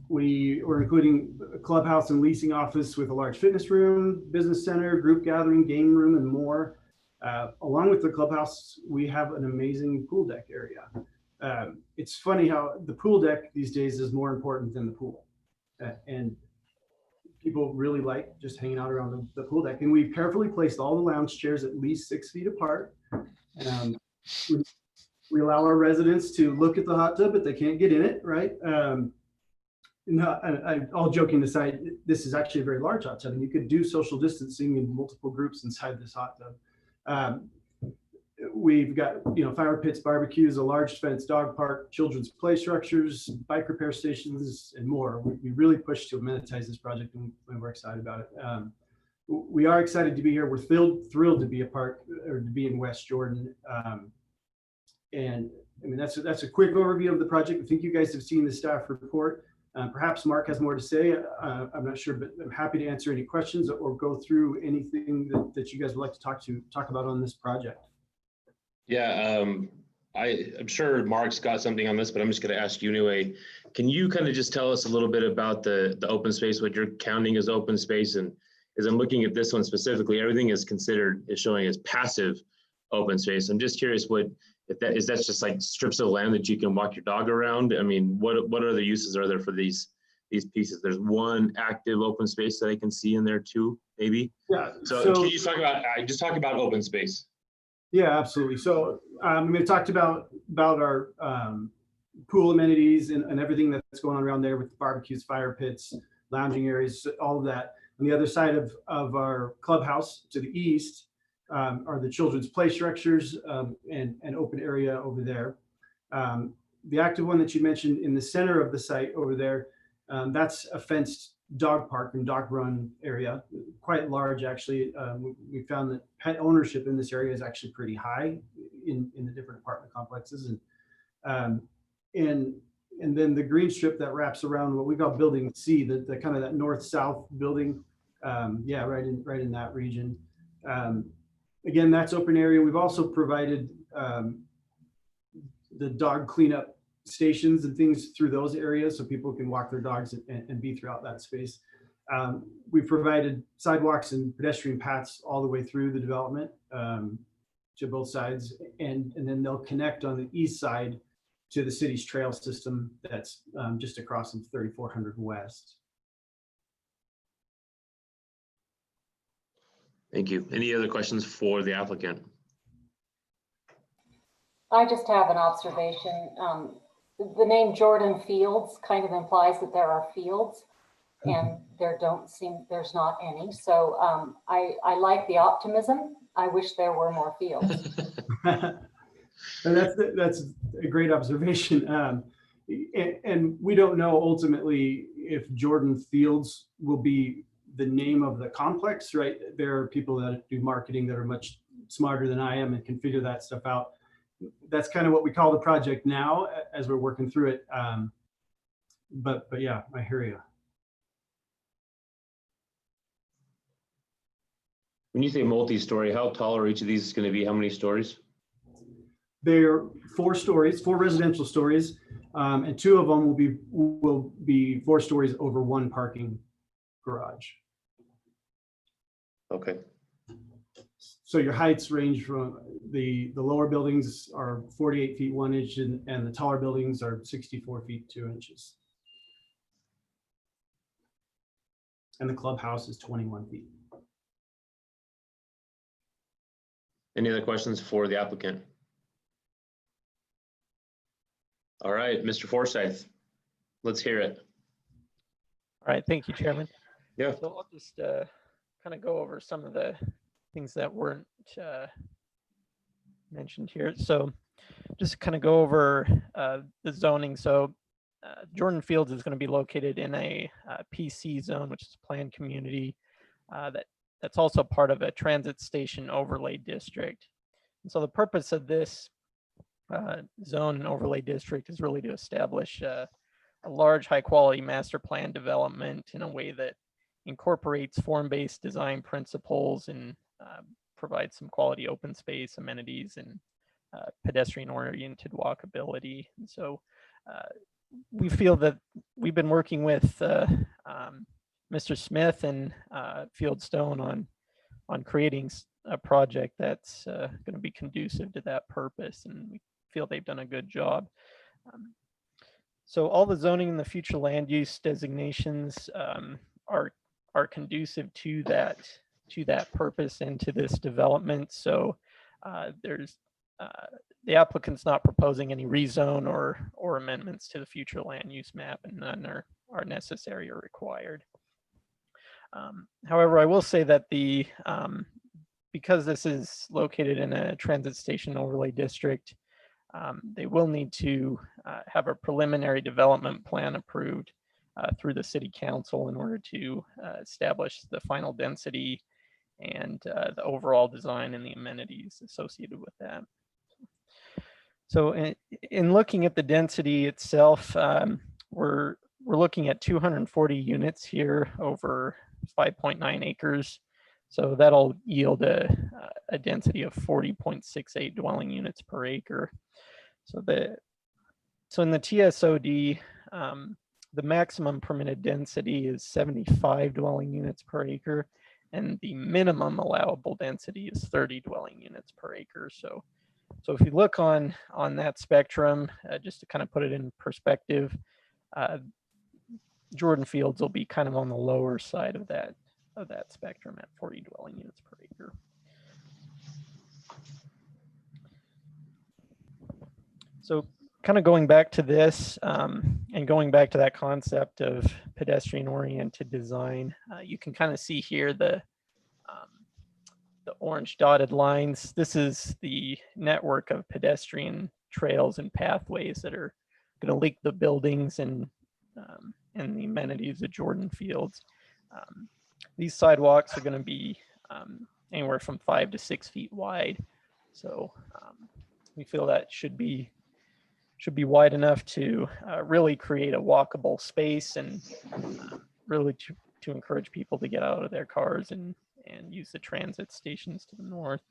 [SPEAKER 12] We're including a clubhouse and leasing office with a large fitness room, business center, group gathering, game room, and more. Along with the clubhouse, we have an amazing pool deck area. It's funny how the pool deck these days is more important than the pool. And people really like just hanging out around the pool deck. And we've carefully placed all the lounge chairs at least 6 feet apart. We allow our residents to look at the hot tub, but they can't get in it, right? All joking aside, this is actually a very large hot tub, and you could do social distancing in multiple groups inside this hot tub. We've got, fire pits, barbecues, a large fenced dog park, children's play structures, bike repair stations, and more. We really push to amenitize this project, and we're excited about it. We are excited to be here. We're thrilled to be to be in West Jordan. And I mean, that's a quick overview of the project. I think you guys have seen the staff report. Perhaps Mark has more to say. I'm not sure, but I'm happy to answer any questions or go through anything that you guys would like to talk about on this project.
[SPEAKER 1] Yeah, I'm sure Mark's got something on this, but I'm just going to ask you anyway. Can you kind of just tell us a little bit about the open space, what you're counting as open space? And as I'm looking at this one specifically, everything is showing as passive open space. I'm just curious if that's just like strips of land that you can walk your dog around. I mean, what other uses are there for these pieces? There's one active open space that I can see in there too, maybe.
[SPEAKER 12] Yeah.
[SPEAKER 1] So can you just talk about open space?
[SPEAKER 12] Yeah, absolutely. So we talked about our pool amenities and everything that's going on around there with barbecues, fire pits, lounging areas, all of that. On the other side of our clubhouse to the east are the children's play structures and open area over there. The active one that you mentioned in the center of the site over there, that's a fenced dog park and dog run area, quite large actually. We found that pet ownership in this area is actually pretty high in the different apartment complexes, and then the green strip that wraps around what we call Building C, the kind of that north-south building, right in that region. Again, that's open area. We've also provided the dog cleanup stations and things through those areas so people can walk their dogs and be throughout that space. We've provided sidewalks and pedestrian paths all the way through the development to both sides, and then they'll connect on the east side to the city's trail system that's just across from 3400 West.
[SPEAKER 1] Thank you. Any other questions for the applicant?
[SPEAKER 7] I just have an observation. The name Jordan Fields kind of implies that there are fields. and there's not any. So I like the optimism. I wish there were more fields.
[SPEAKER 12] And that's a great observation. And we don't know ultimately if Jordan Fields will be the name of the complex, right? There are people that do marketing that are much smarter than I am and can figure that stuff out. That's kind of what we call the project now as we're working through it. But yeah, I hear you.
[SPEAKER 1] When you say multi-story, how tall are each of these going to be? How many stories?
[SPEAKER 12] They're 4 stories, 4 residential stories, and 2 of them will be 4 stories over 1 parking garage.
[SPEAKER 1] Okay.
[SPEAKER 12] So your heights range from the lower buildings are 48 feet 1 inch, and the taller buildings are 64 feet 2 inches. And the clubhouse is 21 feet.
[SPEAKER 1] Any other questions for the applicant? All right, Mr. Forsyth, let's hear it.
[SPEAKER 13] All right, thank you, Chairman.
[SPEAKER 1] Yeah.
[SPEAKER 13] So I'll just kind of go over some of the things that weren't mentioned here. So just kind of go over the zoning. So Jordan Fields is going to be located in a PC zone, which is a planned community that's also part of a transit station overlay district. And so the purpose of this zone and overlay district is really to establish a large, high-quality master plan development in a way that incorporates form-based design principles and provides some quality open space, amenities, and pedestrian-oriented walkability. And so we feel that we've been working with Mr. Smith and Fieldstone on creating a project that's going to be conducive to that purpose, and we feel they've done a good job. So all the zoning and the future land use designations are conducive to that purpose and to this development. So the applicant's not proposing any rezone or amendments to the future land use map, and none are necessary or required. However, I will say that because this is located in a transit station overlay district, they will need to have a preliminary development plan approved through the city council in order to establish the final density and the overall design and the amenities associated with that. So in looking at the density itself, we're looking at 240 units here over 5.9 acres. So that'll yield a density of 40.68 dwelling units per acre. So in the TSOD, the maximum permitted density is 75 dwelling units per acre, and the minimum allowable density is 30 dwelling units per acre. So if you look on that spectrum, just to kind of put it in perspective, Jordan Fields will be kind of on the lower side of that spectrum at 40 dwelling units per acre. So kind of going back to this and going back to that concept of pedestrian oriented design, you can kind of see here the orange dotted lines. This is the network of pedestrian trails and pathways that are going to link the buildings and the amenities of Jordan Fields. These sidewalks are going to be anywhere from 5 to 6 feet wide. So we feel that should be wide enough to really create a walkable space and really to encourage people to get out of their cars and use the transit stations to the north.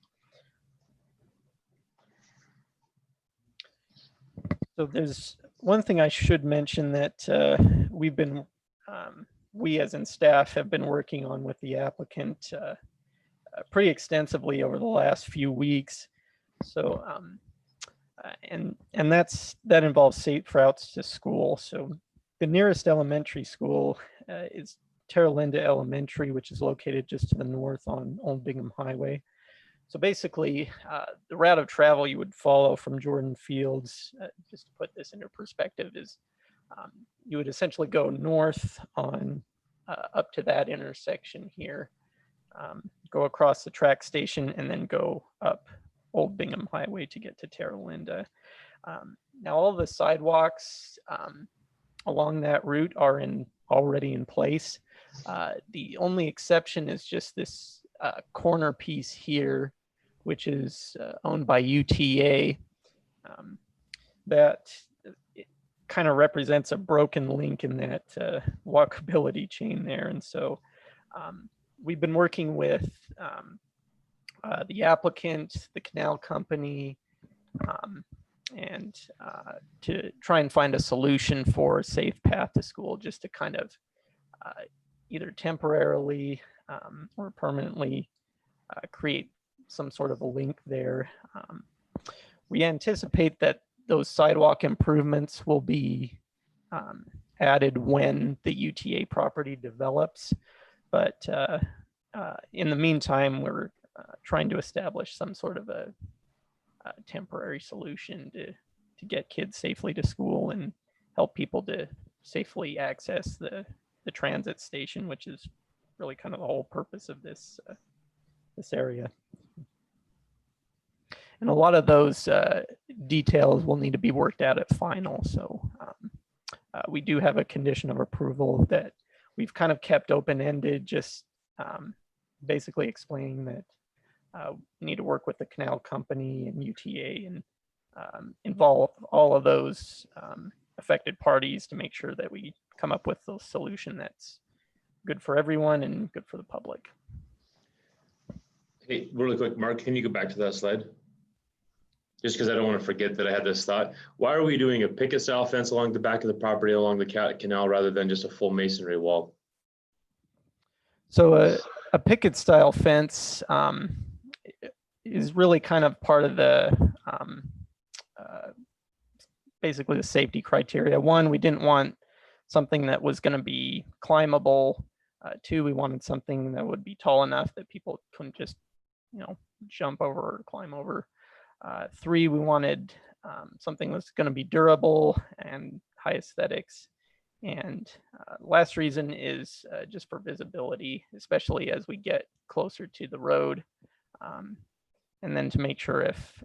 [SPEAKER 13] So there's one thing I should mention that we as in staff have been working on with the applicant pretty extensively over the last few weeks. So and that involves safe routes to school. So the nearest elementary school is Terra Linda Elementary, which is located just to the north on Old Bingham Highway. So basically, the route of travel you would follow from Jordan Fields, just to put this into perspective, is you would essentially go north on up to that intersection here, go across the track station, and then go up Old Bingham Highway to get to Terra Linda. Now all the sidewalks along that route are already in place. The only exception is just this corner piece here, which is owned by UTA. That kind of represents a broken link in that walkability chain there. And so we've been working with the applicant, the canal company, and to try and find a solution for a safe path to school, just to kind of either temporarily or permanently create some sort of a link there. We anticipate that those sidewalk improvements will be added when the UTA property develops. But in the meantime, we're trying to establish some sort of a temporary solution to get kids safely to school and help people to safely access the transit station, which is really kind of the whole purpose of this area. And a lot of those details will need to be worked out at final. So we do have a condition of approval that we've kind of kept open-ended, just basically explaining that we need to work with the canal company and UTA and involve all of those affected parties to make sure that we come up with a solution that's good for everyone and good for the public.
[SPEAKER 1] Hey, really quick, Mark, can you go back to that slide? Just because I don't want to forget that I had this thought. Why are we doing a picket style fence along the back of the property along the canal rather than just a full masonry wall?
[SPEAKER 13] So a picket style fence is really kind of part of the basically the safety criteria. One, we didn't want something that was going to be climbable. Two, we wanted something that would be tall enough that people couldn't just, jump over or climb over. Three, we wanted something that's going to be durable and high aesthetics. And last reason is just for visibility, especially as we get closer to the road. And then to make sure if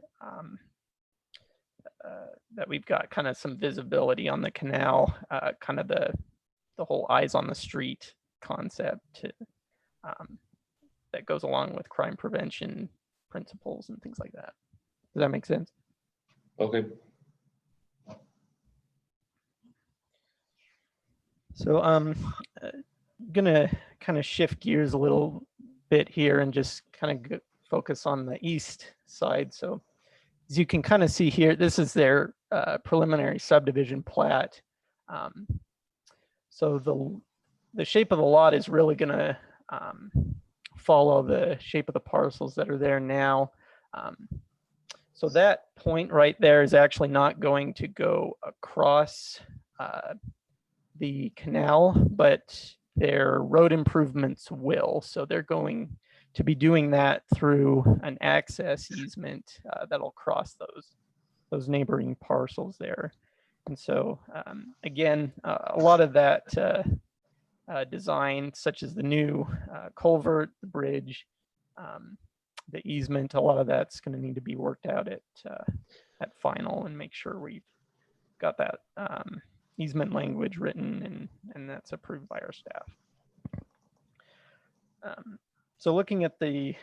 [SPEAKER 13] that we've got kind of some visibility on the canal, kind of the whole eyes on the street concept that goes along with crime prevention principles and things like that. Does that make sense?
[SPEAKER 1] Okay.
[SPEAKER 13] So I'm gonna kind of shift gears a little bit here and just kind of focus on the east side. So as you can kind of see here, this is their preliminary subdivision plat. So the shape of the lot is really gonna follow the shape of the parcels that are there now. So that point right there is actually not going to go across the canal, but their road improvements will. So they're going to be doing that through an access easement that'll cross those neighboring parcels there. And so again, a lot of that design, such as the new culvert, the bridge, the easement, a lot of that's going to need to be worked out at final and make sure we've got that easement language written and that's approved by our staff. So looking at the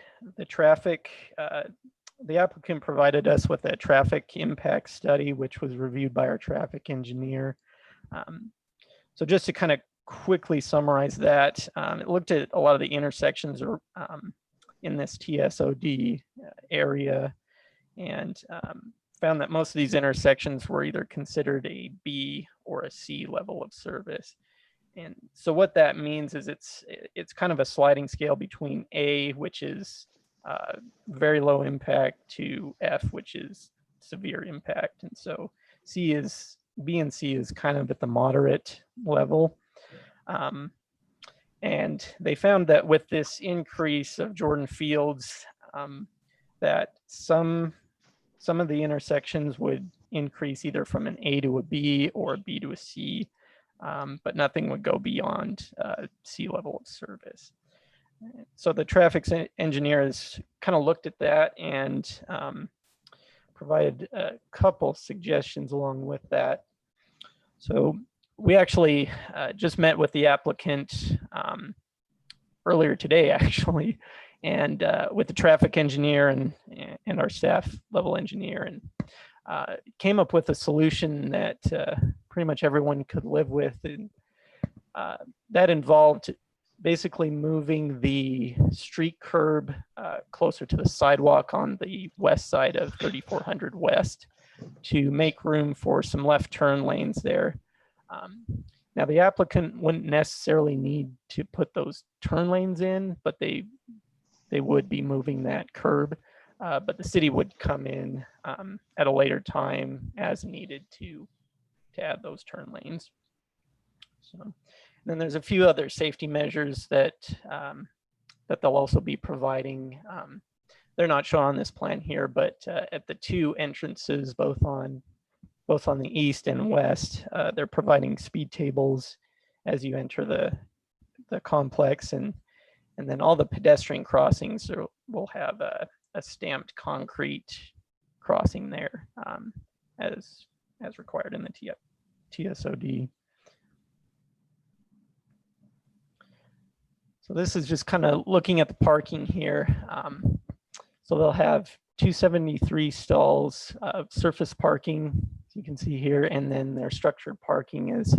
[SPEAKER 13] traffic, the applicant provided us with a traffic impact study, which was reviewed by our traffic engineer. So just to kind of quickly summarize that, it looked at a lot of the intersections in this TSOD area and found that most of these intersections were either considered a B or a C level of service. And so what that means is it's kind of a sliding scale between A, which is very low impact, to F, which is severe impact. And so B and C is kind of at the moderate level. And they found that with this increase of Jordan Fields, that some of the intersections would increase either from an A to a B or a B to a C. but nothing would go beyond sea level of service. So the traffic engineer has kind of looked at that and provided a couple suggestions along with that. So we actually just met with the applicant earlier today, actually, and with the traffic engineer and our staff level engineer, and came up with a solution that pretty much everyone could live with. And that involved basically moving the street curb closer to the sidewalk on the west side of 3400 West to make room for some left turn lanes there. Now the applicant wouldn't necessarily need to put those turn lanes in, but they would be moving that curb. But the city would come in at a later time as needed to add those turn lanes. So then there's a few other safety measures that that they'll also be providing. They're not shown on this plan here, but at the two entrances, both on the east and west, they're providing speed tables as you enter the complex, and then all the pedestrian crossings will have a stamped concrete crossing there as required in the TSOD. So this is just kind of looking at the parking here. So they'll have 273 stalls of surface parking, as you can see here, and then their structured parking, as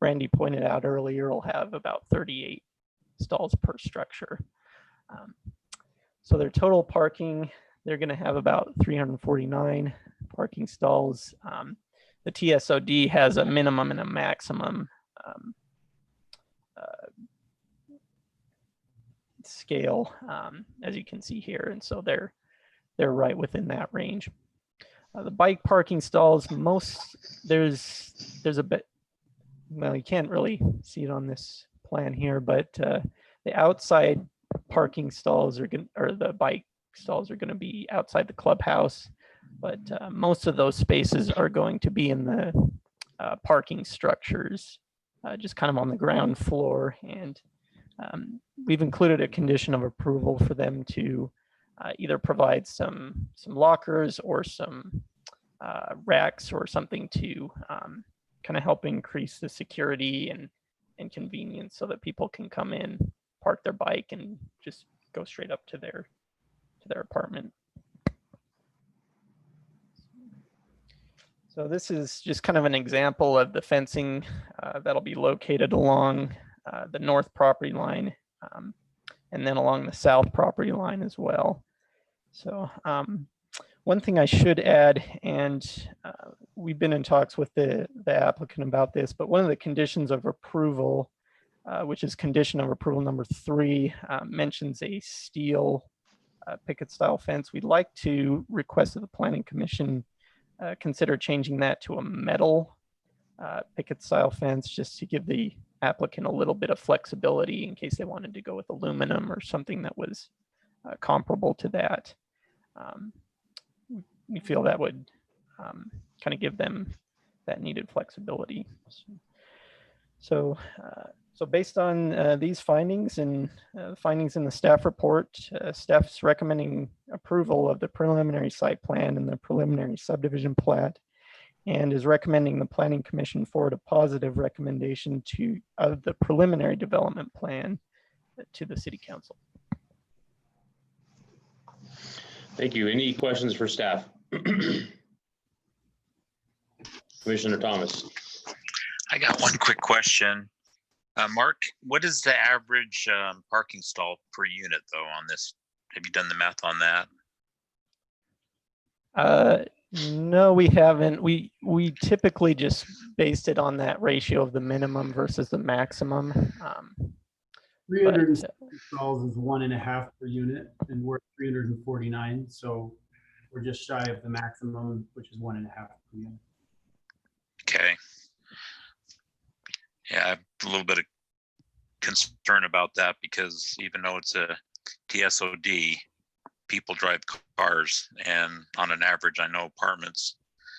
[SPEAKER 13] Randy pointed out earlier, will have about 38 stalls per structure. So their total parking, they're going to have about 349 parking stalls. The TSOD has a minimum and a maximum scale, as you can see here, and so they're right within that range. The bike parking stalls, there's a bit, well, you can't really see it on this plan here, but the outside parking stalls the bike stalls are going to be outside the clubhouse, but most of those spaces are going to be in the parking structures, just kind of on the ground floor. And we've included a condition of approval for them to either provide some lockers or some racks or something to kind of help increase the security and convenience, so that people can come in, park their bike, and just go straight up to their apartment. So this is just kind of an example of the fencing that'll be located along the north property line, and then along the south property line as well. So one thing I should add, and we've been in talks with the applicant about this, but one of the conditions of approval, which is condition of approval number 3, mentions a steel picket style fence. We'd like to request that the Planning Commission consider changing that to a metal picket style fence, just to give the applicant a little bit of flexibility in case they wanted to go with aluminum or something that was comparable to that. We feel that would kind of give them that needed flexibility. So based on these findings and findings in the staff report, staff's recommending approval of the preliminary site plan and the preliminary subdivision plat, and is recommending the Planning Commission forward a positive recommendation of the preliminary development plan to the City Council.
[SPEAKER 1] Thank you. Any questions for staff? Commissioner Thomas.
[SPEAKER 4] I got one quick question. Mark, what is the average parking stall per unit though on this? Have you done the math on that?
[SPEAKER 13] No, we haven't. We typically just based it on that ratio of the minimum versus the maximum.
[SPEAKER 12] 360 stalls is 1.5 per unit, and we're at 349, so we're just shy of the maximum, which is 1.5 per unit.
[SPEAKER 4] Okay. Yeah, I have a little bit of concern about that, because even though it's a TSOD, people drive cars, and on an average, I know apartments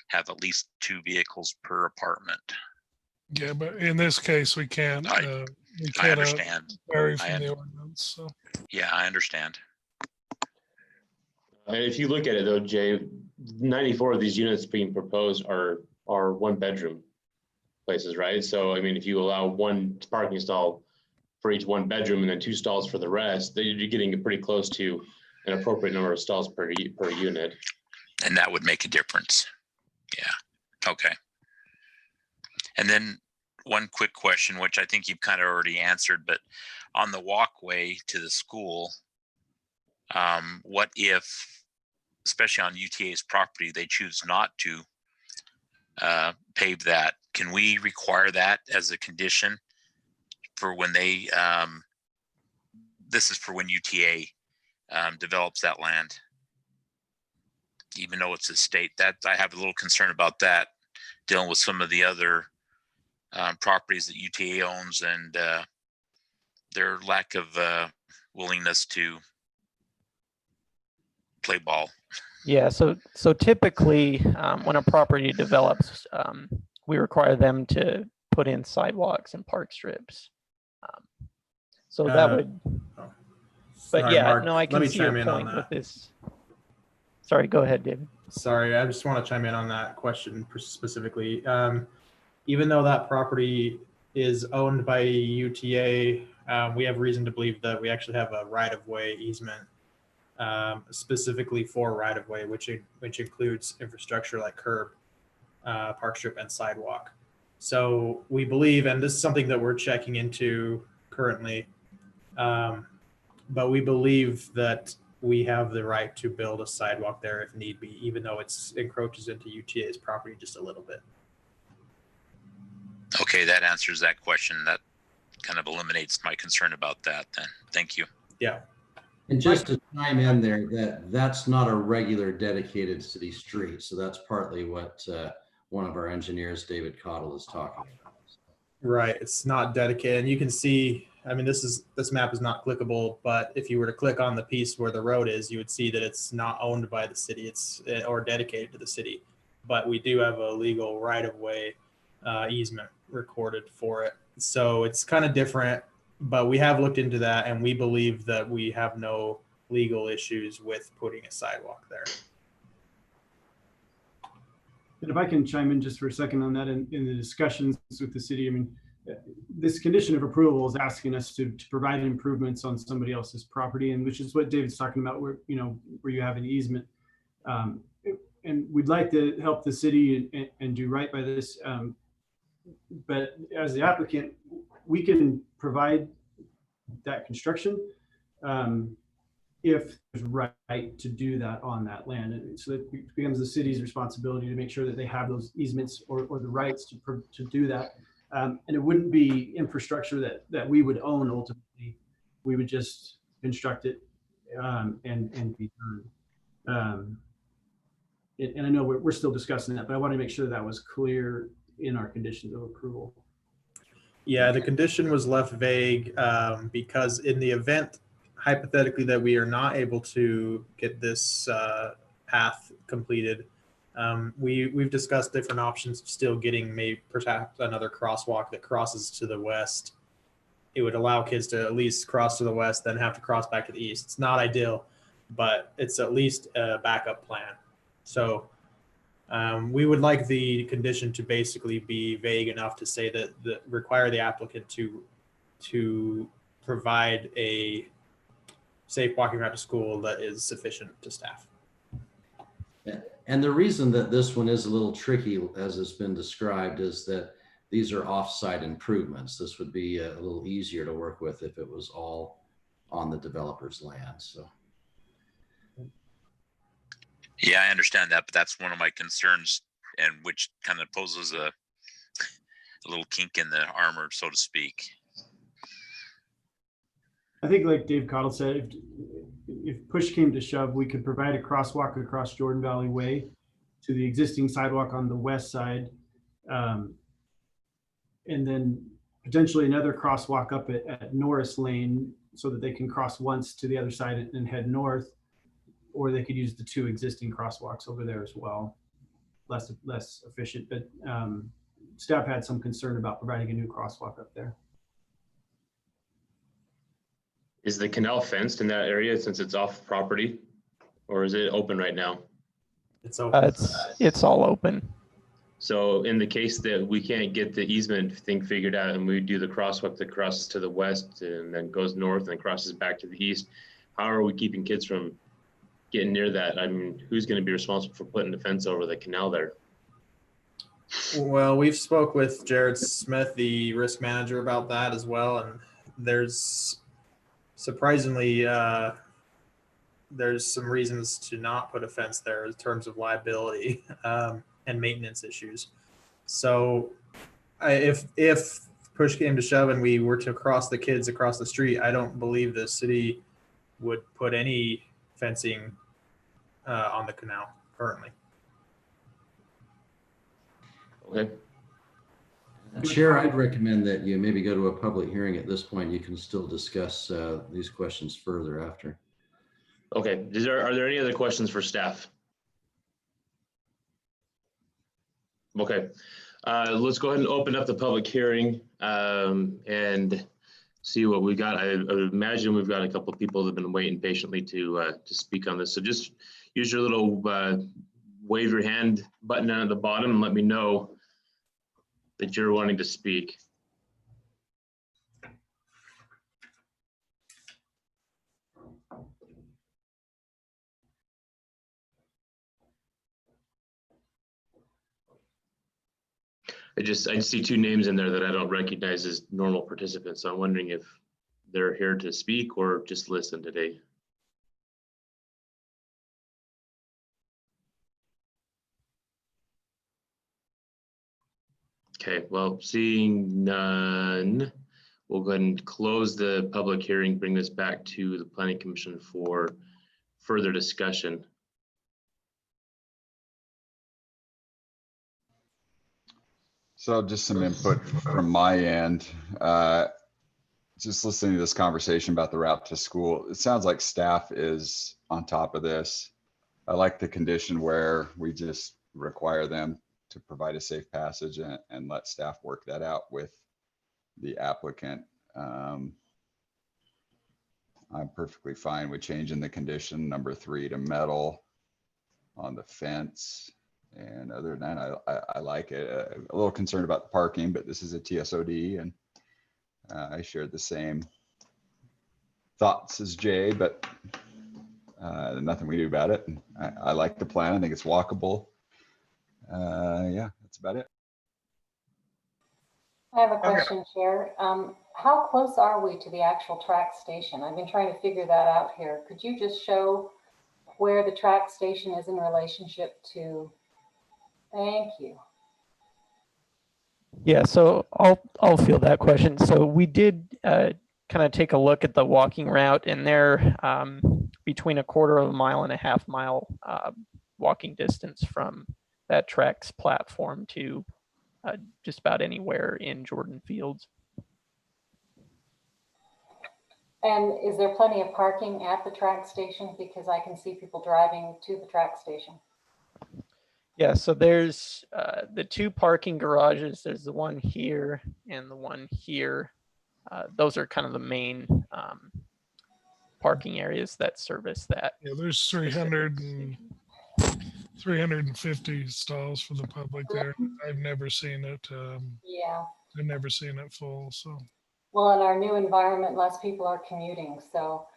[SPEAKER 4] have at least 2 vehicles per apartment.
[SPEAKER 6] Yeah, but in this case, we can't. We
[SPEAKER 4] I
[SPEAKER 6] cannot
[SPEAKER 4] understand.
[SPEAKER 6] vary
[SPEAKER 4] I
[SPEAKER 6] from the
[SPEAKER 4] un-
[SPEAKER 6] ordinance. So
[SPEAKER 4] Yeah, I understand.
[SPEAKER 1] If you look at it though, Jay, 94 of these units being proposed are one bedroom places, right? So, I mean, if you allow one parking stall for each one bedroom and then 2 stalls for the rest, then you're getting pretty close to an appropriate number of stalls per unit.
[SPEAKER 4] And that would make a difference. Yeah. Okay. And then one quick question, which I think you've kind of already answered, but on the walkway to the school, what if, especially on UTA's property, they choose not to pave that? Can we require that as a condition for when they, this is for when UTA develops that land? Even though it's a state, that I have a little concern about that, dealing with some of the other properties that UTA owns and their lack of willingness to play ball.
[SPEAKER 13] Yeah, so typically when a property develops, we require them to put in sidewalks and park strips. So that would, but
[SPEAKER 14] Sorry,
[SPEAKER 13] yeah,
[SPEAKER 14] Mark,
[SPEAKER 13] no, I
[SPEAKER 14] let
[SPEAKER 13] can
[SPEAKER 14] me
[SPEAKER 13] see your
[SPEAKER 14] chime in on
[SPEAKER 13] point with
[SPEAKER 14] that.
[SPEAKER 13] this. Sorry, go ahead, David.
[SPEAKER 14] Sorry, I just want to chime in on that question specifically. Even though that property is owned by UTA, we have reason to believe that we actually have a right-of-way easement specifically for right-of-way, which includes infrastructure like curb, park strip, and sidewalk. So we believe, and this is something that we're checking into currently, but we believe that we have the right to build a sidewalk there if need be, even though it's encroaches into UTA's property just a little bit.
[SPEAKER 4] Okay, that answers that question. That kind of eliminates my concern about that then. Thank you.
[SPEAKER 14] Yeah.
[SPEAKER 11] And just to chime in there, that's not a regular dedicated city street. So that's partly what one of our engineers, David Cottle, is talking about.
[SPEAKER 14] Right. It's not dedicated. And you can see, I mean, this map is not clickable, but if you were to click on the piece where the road is, you would see that it's not owned by the city, or dedicated to the city. But we do have a legal right-of-way easement recorded for it. So it's kind of different, but we have looked into that and we believe that we have no legal issues with putting a sidewalk there.
[SPEAKER 12] And if I can chime in just for a second on that, in the discussions with the city, I mean, this condition of approval is asking us to provide improvements on somebody else's property, and which is what David's talking about, where you have an easement. And we'd like to help the city and do right by this. But as the applicant, we can provide that construction if there's right to do that on that land. And so it becomes the city's responsibility to make sure that they have those easements or the rights to do that. And it wouldn't be infrastructure that we would own ultimately. We would just construct it and be done. And I know we're still discussing that, but I want to make sure that was clear in our conditions of approval.
[SPEAKER 14] Yeah, the condition was left vague because in the event, hypothetically, that we are not able to get this path completed, we've discussed different options of still getting maybe perhaps another crosswalk that crosses to the west. It would allow kids to at least cross to the west, then have to cross back to the east. It's not ideal, but it's at least a backup plan. So we would like the condition to basically be vague enough to say that require the applicant to provide a safe walking route to school that is sufficient to staff.
[SPEAKER 11] And the reason that this one is a little tricky, as it's been described, is that these are off-site improvements. This would be a little easier to work with if it was all on the developer's land. So.
[SPEAKER 4] Yeah, I understand that, but that's one of my concerns, and which kind of poses a little kink in the armor, so to speak.
[SPEAKER 12] I think, like Dave Cottle said, if push came to shove, we could provide a crosswalk across Jordan Valley Way to the existing sidewalk on the west side, and then potentially another crosswalk up at Norris Lane so that they can cross once to the other side and head north. Or they could use the 2 existing crosswalks over there as well. Less efficient, but staff had some concern about providing a new crosswalk up there.
[SPEAKER 1] Is the canal fenced in that area since it's off property, or is it open right now?
[SPEAKER 14] It's open.
[SPEAKER 13] It's all open.
[SPEAKER 1] So in the case that we can't get the easement thing figured out and we do the crosswalk that crosses to the west and then goes north and crosses back to the east, how are we keeping kids from getting near that? I mean, who's going to be responsible for putting the fence over the canal there?
[SPEAKER 14] Well, we've spoke with Jared Smith, the risk manager, about that as well, and there's surprisingly there's some reasons to not put a fence there in terms of liability and maintenance issues. So if push came to shove and we were to cross the kids across the street, I don't believe the city would put any fencing on the canal currently.
[SPEAKER 1] Okay.
[SPEAKER 11] Chair, I'd recommend that you maybe go to a public hearing at this point. You can still discuss these questions further after.
[SPEAKER 1] Okay. Are there any other questions for staff? Okay. Let's go ahead and open up the public hearing and see what we got. I would imagine we've got a couple of people that have been waiting patiently to speak on this. So just use your little wave your hand button down at the bottom and let me know that you're wanting to speak. I just see two names in there that I don't recognize as normal participants. So I'm wondering if they're here to speak or just listen today. Okay, well, seeing none, we'll go ahead and close the public hearing, bring this back to the Planning Commission for further discussion.
[SPEAKER 2] So just some input from my end. Just listening to this conversation about the route to school, it sounds like staff is on top of this. I like the condition where we just require them to provide a safe passage and let staff work that out with the applicant. I'm perfectly fine with changing the condition number 3 to metal on the fence. And other than that, I like it. A little concerned about the parking, but this is a TSOD and I shared the same thoughts as Jay, but nothing we do about it. And I like the plan. I think it's walkable. Yeah, that's about it.
[SPEAKER 7] I have a question, Chair. How close are we to the actual track station? I've been trying to figure that out here. Could you just show where the track station is in relationship to? Thank you.
[SPEAKER 13] Yeah, so I'll field that question. So we did kind of take a look at the walking route, and they're between 1/4 mile and 1/2 mile walking distance from that tracks platform to just about anywhere in Jordan Fields.
[SPEAKER 7] And is there plenty of parking at the track station? Because I can see people driving to the track station.
[SPEAKER 13] Yeah, so there's the 2 parking garages. There's the one here and the one here. Those are kind of the main parking areas that service that.
[SPEAKER 6] Yeah, there's 350 stalls for the public there. I've never seen it.
[SPEAKER 7] Yeah.
[SPEAKER 6] I've never seen it full. So.
[SPEAKER 7] Well, in our new environment, less people are commuting, so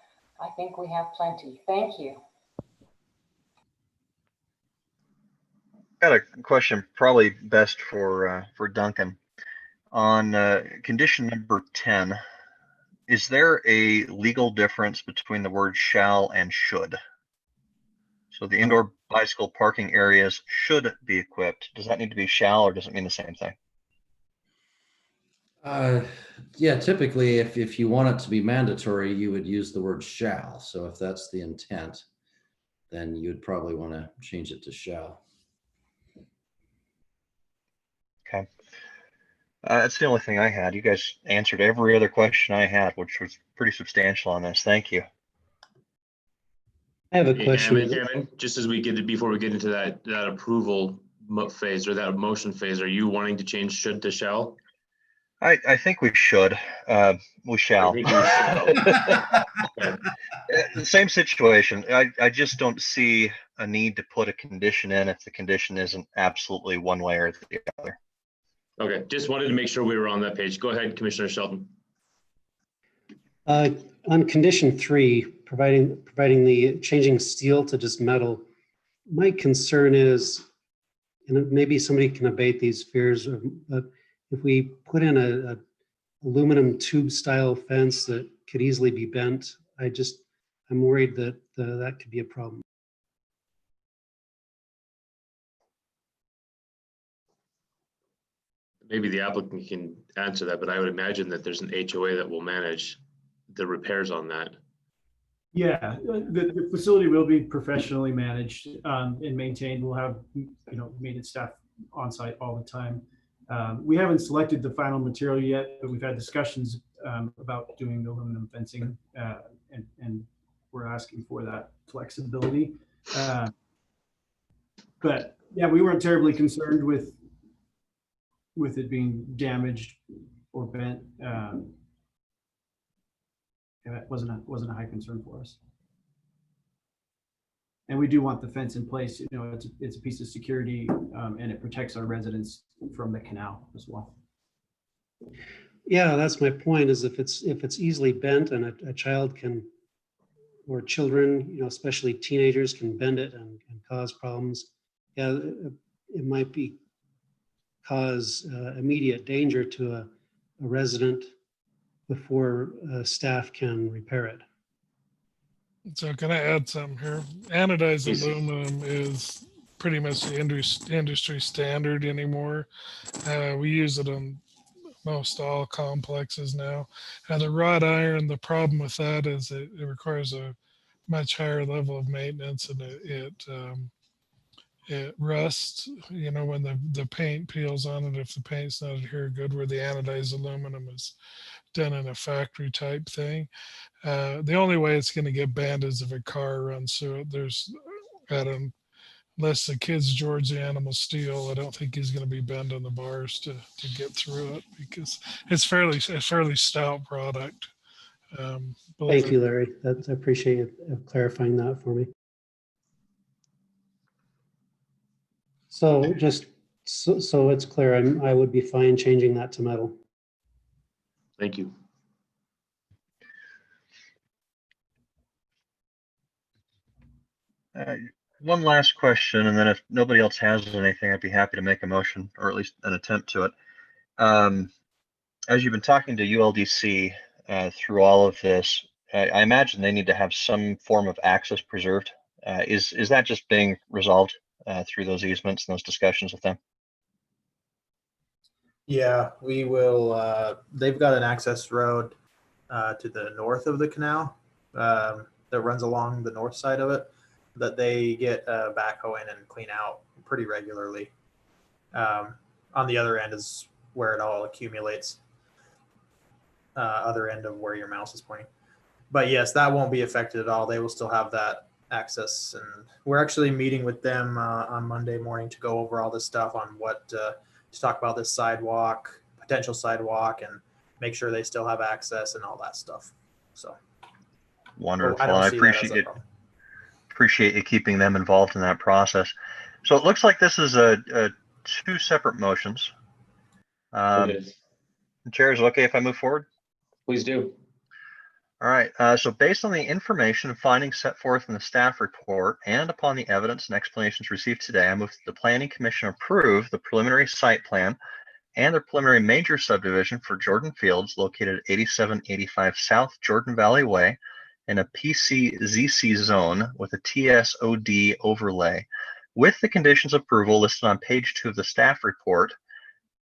[SPEAKER 7] I think we have plenty. Thank you.
[SPEAKER 10] Got a question, probably best for Duncan. On condition number 10, is there a legal difference between the word shall and should? So the indoor bicycle parking areas should be equipped. Does that need to be shall, or does it mean the same thing?
[SPEAKER 11] Yeah, typically if you want it to be mandatory, you would use the word shall. So if that's the intent, then you'd probably want to change it to shall.
[SPEAKER 10] Okay. That's the only thing I had. You guys answered every other question I had, which was pretty substantial on this. Thank you.
[SPEAKER 3] I have a question.
[SPEAKER 1] Kevin, just as we get to, before we get into that approval, phase or that motion phase, are you wanting to change should to shall?
[SPEAKER 10] I think we should. We shall.
[SPEAKER 1] I think we shall. Okay.
[SPEAKER 10] Same situation. I just don't see a need to put a condition in if the condition isn't absolutely one way or the other.
[SPEAKER 1] Okay, just wanted to make sure we were on that page. Go ahead, Commissioner Shelton.
[SPEAKER 3] On condition 3, providing the changing steel to just metal, my concern is, and maybe somebody can abate these fears, but if we put in a aluminum tube style fence that could easily be bent, I'm worried that that could be a problem.
[SPEAKER 1] Maybe the applicant can answer that, but I would imagine that there's an HOA that will manage the repairs on that.
[SPEAKER 12] Yeah, the facility will be professionally managed and maintained. We'll have, maintenance staff on site all the time. We haven't selected the final material yet, but we've had discussions about doing aluminum fencing, and we're asking for that flexibility. But yeah, we weren't terribly concerned with it being damaged or bent. That wasn't a high concern for us. And we do want the fence in place. It's a piece of security, and it protects our residents from the canal as well.
[SPEAKER 3] Yeah, that's my point, is if it's easily bent and a child can, or children, especially teenagers, can bend it and cause problems. Yeah, it might cause immediate danger to a resident before staff can repair it.
[SPEAKER 6] So can I add something here? Anodized aluminum is pretty much the industry standard anymore. We use it on most all complexes now. And the wrought iron, the problem with that is it requires a much higher level of maintenance, and it rusts, when the paint peels on it, if the paint's not adhered good, where the anodized aluminum is done in a factory type thing. The only way it's going to get banned is if a car runs through it. Unless the kid's George the Animal Steel, I don't think he's going to be bending the bars to get through it, because it's a fairly stout product.
[SPEAKER 3] Thank you, Larry. I appreciate you clarifying that for me. So just so it's clear, I would be fine changing that to metal.
[SPEAKER 1] Thank you.
[SPEAKER 10] One last question, and then if nobody else has anything, I'd be happy to make a motion, or at least an attempt to it. As you've been talking to ULDC through all of this, I imagine they need to have some form of access preserved. Is that just being resolved through those easements and those discussions with them?
[SPEAKER 14] Yeah, we will. They've got an access road to the north of the canal that runs along the north side of it, that they get a backhoe in and clean out pretty regularly. On the other end is where it all accumulates. Other end of where your mouse is pointing. But yes, that won't be affected at all. They will still have that access, and we're actually meeting with them on Monday morning to go over all this stuff on what to talk about this sidewalk, potential sidewalk, and make sure they still have access and all that stuff. So
[SPEAKER 10] wonderful. I appreciate you keeping them involved in that process. So it looks like this is a two separate motions. Chair, is it okay if I move forward?
[SPEAKER 1] Please do.
[SPEAKER 10] All right. So based on the information and findings set forth in the staff report and upon the evidence and explanations received today, I move that the Planning Commission approve the preliminary site plan and the preliminary major subdivision for Jordan Fields located at 8785 South Jordan Valley Way in a PCZC zone with a TSOD overlay with the conditions of approval listed on page 2 of the staff report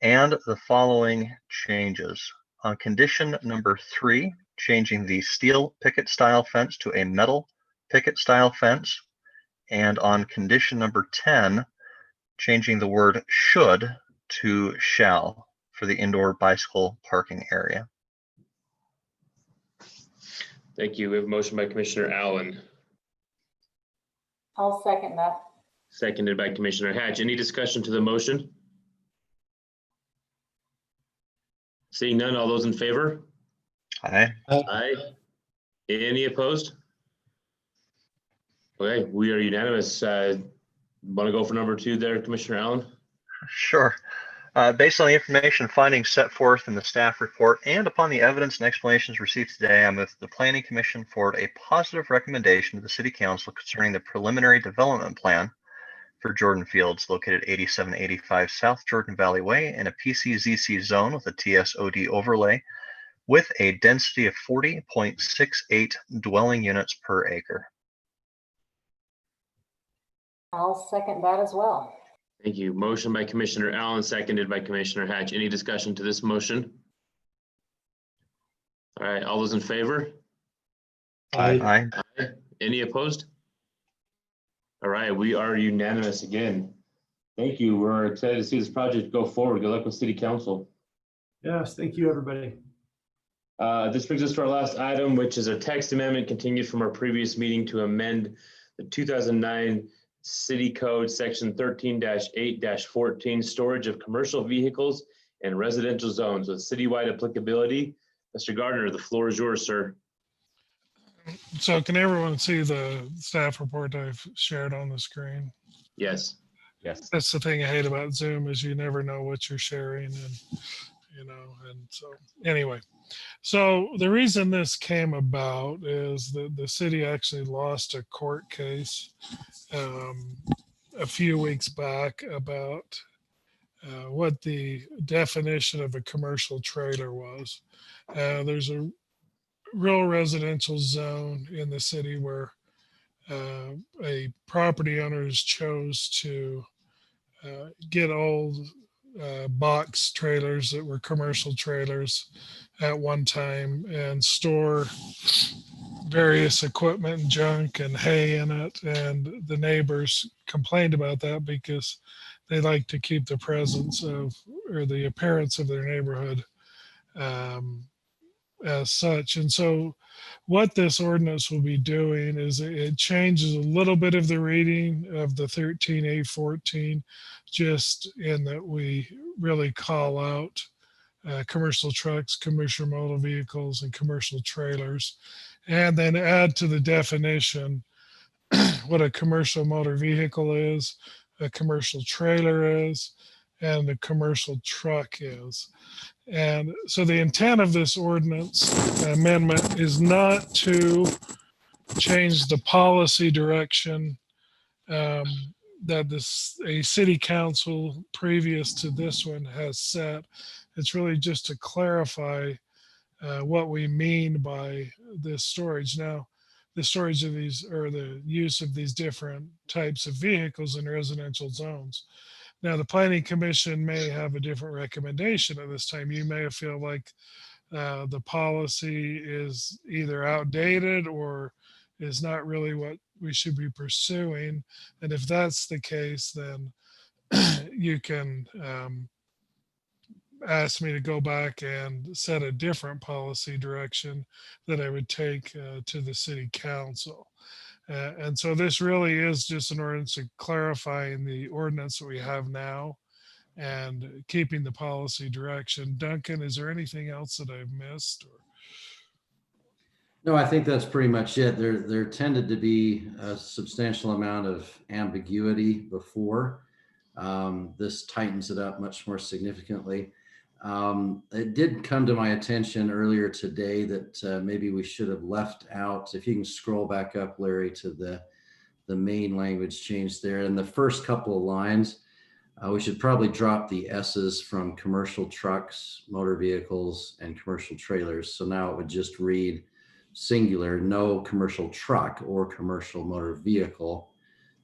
[SPEAKER 10] and the following changes. On condition number 3, changing the steel picket style fence to a metal picket style fence. And on condition number 10, changing the word should to shall for the indoor bicycle parking area.
[SPEAKER 1] Thank you. We have a motion by Commissioner Allen.
[SPEAKER 7] I'll second that.
[SPEAKER 1] seconded by Commissioner Hatch. Any discussion to the motion? Seeing none, all those in favor?
[SPEAKER 10] Aye.
[SPEAKER 1] Aye. Any opposed? Okay, we are unanimous. Want to go for number 2 there, Commissioner Allen?
[SPEAKER 10] Sure. Based on the information and findings set forth in the staff report and upon the evidence and explanations received today, I move the Planning Commission forward a positive recommendation to the City Council concerning the preliminary development plan for Jordan Fields located 8785 South Jordan Valley Way in a PCZC zone with a TSOD overlay with a density of 40.68 dwelling units per acre.
[SPEAKER 7] I'll second that as well.
[SPEAKER 1] Thank you. Motion by Commissioner Allen, seconded by Commissioner Hatch. Any discussion to this motion? All right, all those in favor?
[SPEAKER 10] Aye.
[SPEAKER 1] Aye. Any opposed? All right, we are unanimous again. Thank you. We're excited to see this project go forward. Good luck with City Council.
[SPEAKER 12] Yes, thank you, everybody.
[SPEAKER 1] This brings us to our last item, which is a text amendment continued from our previous meeting to amend the 2009 City Code Section 13-8-14 storage of commercial vehicles and residential zones with citywide applicability. Mr. Gardner, the floor is yours, sir.
[SPEAKER 6] So can everyone see the staff report I've shared on the screen?
[SPEAKER 1] Yes. Yes.
[SPEAKER 6] That's the thing I hate about Zoom is you never know what you're sharing and so anyway. So the reason this came about is that the city actually lost a court case a few weeks back about what the definition of a commercial trailer was. There's a real residential zone in the city where a property owners chose to get old box trailers that were commercial trailers at one time and store various equipment and junk and hay in it. And the neighbors complained about that because they like to keep the presence of or the appearance of their neighborhood as such. And so what this ordinance will be doing is it changes a little bit of the reading of the 13A14, just in that we really call out commercial trucks, commercial motor vehicles, and commercial trailers, and then add to the definition what a commercial motor vehicle is, a commercial trailer is, and a commercial truck is. And so the intent of this ordinance amendment is not to change the policy direction that a city council previous to this one has set. It's really just to clarify what we mean by this storage. Now, the storage of these or the use of these different types of vehicles in residential zones. Now, the Planning Commission may have a different recommendation at this time. You may feel like the policy is either outdated or is not really what we should be pursuing. And if that's the case, then you can ask me to go back and set a different policy direction that I would take to the city council. And so this really is just an ordinance clarifying the ordinance that we have now and keeping the policy direction. Duncan, is there anything else that I've missed?
[SPEAKER 11] No, I think that's pretty much it. There tended to be a substantial amount of ambiguity before. This tightens it up much more significantly. It did come to my attention earlier today that maybe we should have left out, if you can scroll back up, Larry, to the main language change there. In the first couple of lines, we should probably drop the S's from commercial trucks, motor vehicles, and commercial trailers. So now it would just read singular, no commercial truck or commercial motor vehicle,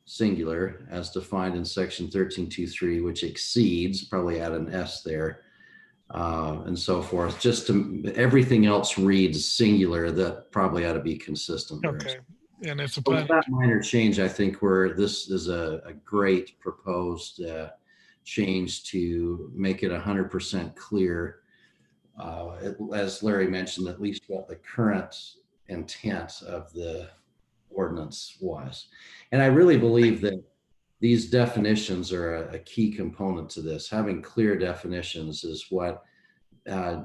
[SPEAKER 11] singular, as defined in section 13.2.3, which exceeds, probably add an S there, and so forth. Just to, everything else reads singular, that probably ought to be consistent there.
[SPEAKER 6] Okay. And if the
[SPEAKER 11] With that minor change, I think this is a great proposed change to make it 100% clear, as Larry mentioned, at least what the current intent of the ordinance was. And I really believe that these definitions are a key component to this. Having clear definitions is what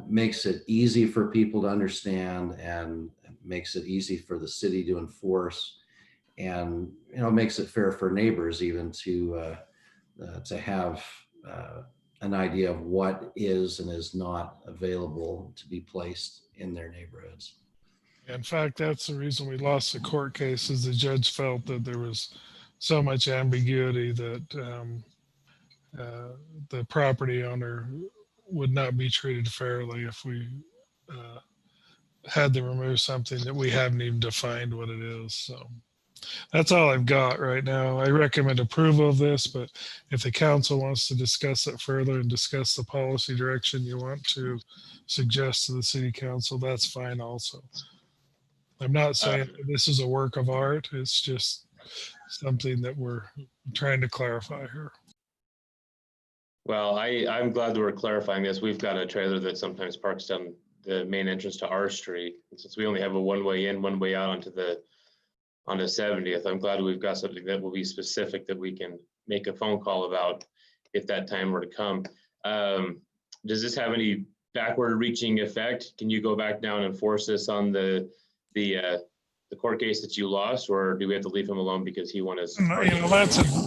[SPEAKER 11] makes it easy for people to understand and makes it easy for the city to enforce, and makes it fair for neighbors even to have an idea of what is and is not available to be placed in their neighborhoods.
[SPEAKER 6] In fact, that's the reason we lost the court case, is the judge felt that there was so much ambiguity that the property owner would not be treated fairly if we had to remove something that we haven't even defined what it is. So that's all I've got right now. I recommend approval of this, but if the council wants to discuss it further and discuss the policy direction you want to suggest to the city council, that's fine also. I'm not saying that this is a work of art. It's just something that we're trying to clarify here.
[SPEAKER 1] Well, I'm glad that we're clarifying this. We've got a trailer that sometimes parks down the main entrance to our street. And since we only have a one-way in, one-way out onto 70th, I'm glad we've got something that will be specific that we can make a phone call about if that time were to come. Does this have any backward reaching effect? Can you go back down and force this on the court case that you lost, or do we have to leave him alone because he won his?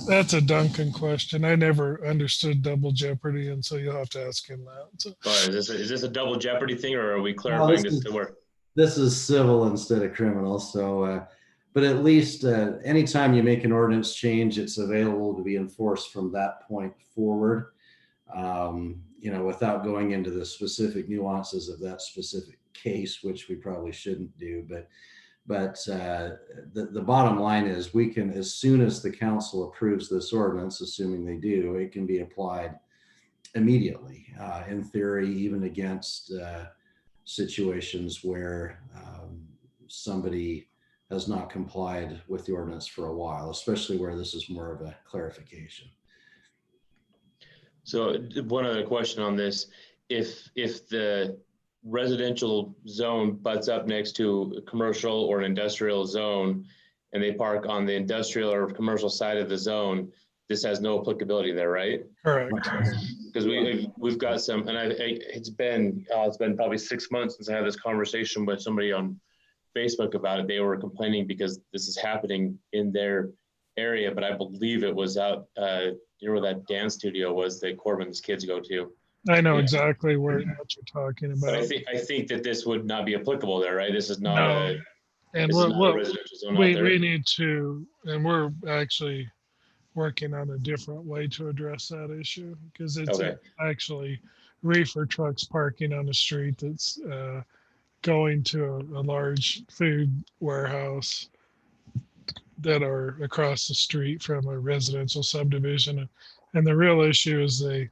[SPEAKER 6] That's a Duncan question. I never understood double jeopardy, and so you'll have to ask him that. So.
[SPEAKER 1] Is this a double jeopardy thing, or are we clarifying this to work?
[SPEAKER 11] This is civil instead of criminal. So, but at least anytime you make an ordinance change, it's available to be enforced from that point forward. Without going into the specific nuances of that specific case, which we probably shouldn't do, but the bottom line is we can, as soon as the council approves this ordinance, assuming they do, it can be applied immediately, in theory, even against situations where somebody has not complied with the ordinance for a while, especially where this is more of a clarification.
[SPEAKER 1] So one other question on this, if the residential zone butts up next to a commercial or an industrial zone and they park on the industrial or commercial side of the zone, this has no applicability there, right?
[SPEAKER 6] Correct.
[SPEAKER 1] Because we've got some, and it's been probably 6 months since I had this conversation with somebody on Facebook about it. They were complaining because this is happening in their area, but I believe it was out, where that dance studio was that Corbin's kids go to.
[SPEAKER 6] I know exactly what you're talking about.
[SPEAKER 1] But I think that this would not be applicable there, right? This is not
[SPEAKER 6] No. And
[SPEAKER 1] a residential zone out there.
[SPEAKER 6] we need to, and we're actually working on a different way to address that issue, because it's actually reefer trucks parking on the street that's going to a large food warehouse that are across the street from a residential subdivision. And the real issue is they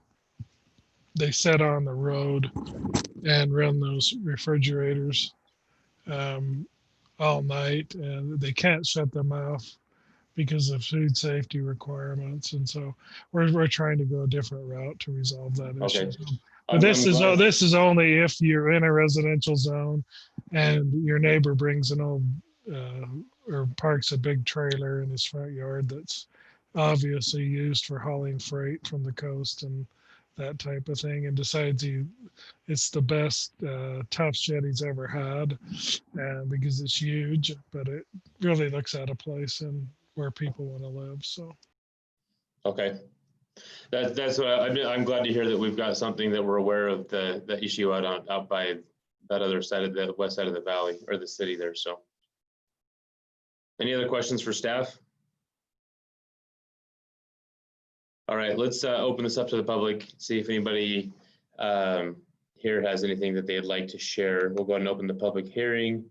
[SPEAKER 6] set on the road and run those refrigerators all night, and they can't shut them off because of food safety requirements. And so we're trying to go a different route to resolve that issue. But this is only if you're in a residential zone and your neighbor brings an old or parks a big trailer in his front yard that's obviously used for hauling freight from the coast and that type of thing, and decides it's the best tough shed he's ever had, because it's huge, but it really looks out of place in where people want to live. So
[SPEAKER 1] okay, that's what I'm glad to hear, that we've got something that we're aware of the issue out by that other side of the west side of the valley or the city there. So any other questions for staff? All right, let's open this up to the public, see if anybody here has anything that they'd like to share. We'll go ahead and open the public hearing.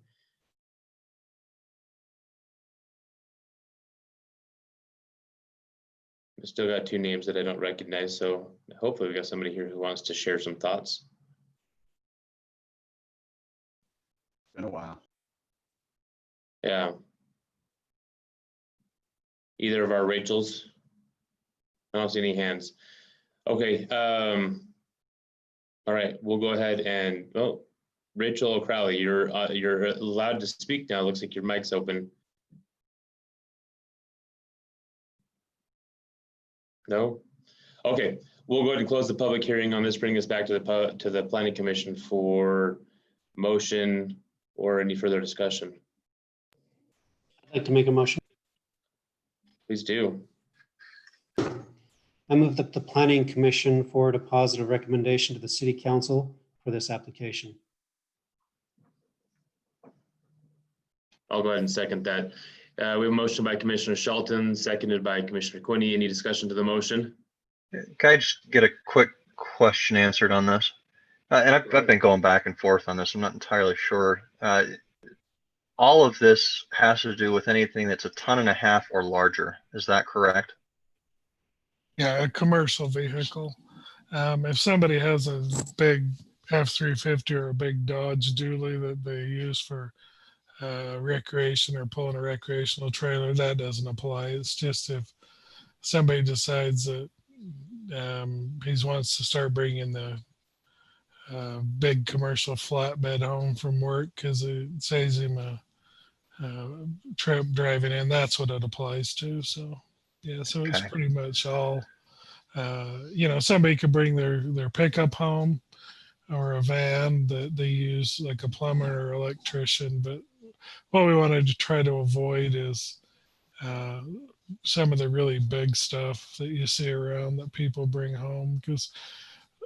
[SPEAKER 1] I still got two names that I don't recognize, so hopefully we got somebody here who wants to share some thoughts.
[SPEAKER 2] Been a while.
[SPEAKER 1] Yeah. Either of our Rachels? I don't see any hands. Okay. All right, we'll go ahead and, Rachel O'Crowley, you're allowed to speak now. Looks like your mic's open. No? Okay, we'll go ahead and close the public hearing on this, bring us back to the planning commission for motion or any further discussion.
[SPEAKER 3] I'd like to make a motion.
[SPEAKER 1] Please do.
[SPEAKER 3] I move that the planning commission forward a positive recommendation to the city council for this application.
[SPEAKER 1] I'll go ahead and second that. We have a motion by Commissioner Shelton, seconded by Commissioner Quinney. Any discussion to the motion?
[SPEAKER 10] Can I just get a quick question answered on this? And I've been going back and forth on this. I'm not entirely sure. All of this has to do with anything that's 1.5 tons or larger. Is that correct?
[SPEAKER 6] Yeah, a commercial vehicle. If somebody has a big F-350 or a big Dodge Dually that they use for recreation or pulling a recreational trailer, that doesn't apply. It's just if somebody decides that he wants to start bringing the big commercial flatbed home from work because it saves him a trip driving in, that's what it applies to. So yeah, so it's
[SPEAKER 10] Okay.
[SPEAKER 6] pretty much all, somebody could bring their pickup home or a van that they use, like a plumber or electrician. But what we wanted to try to avoid is some of the really big stuff that you see around that people bring home, because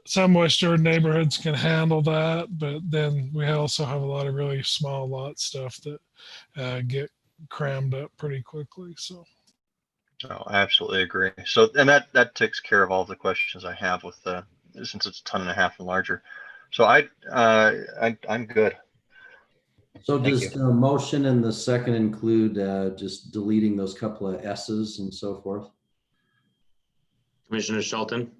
[SPEAKER 6] some West Jordan neighborhoods can handle that, but then we also have a lot of really small lot stuff that get crammed up pretty quickly. So
[SPEAKER 10] Oh, I absolutely agree. So, and that takes care of all the questions I have with since it's 1.5 tons and larger. So I'm good.
[SPEAKER 11] So
[SPEAKER 10] Thank
[SPEAKER 11] does the motion and the second include just deleting those couple of S's and so forth?
[SPEAKER 1] Commissioner Shelton?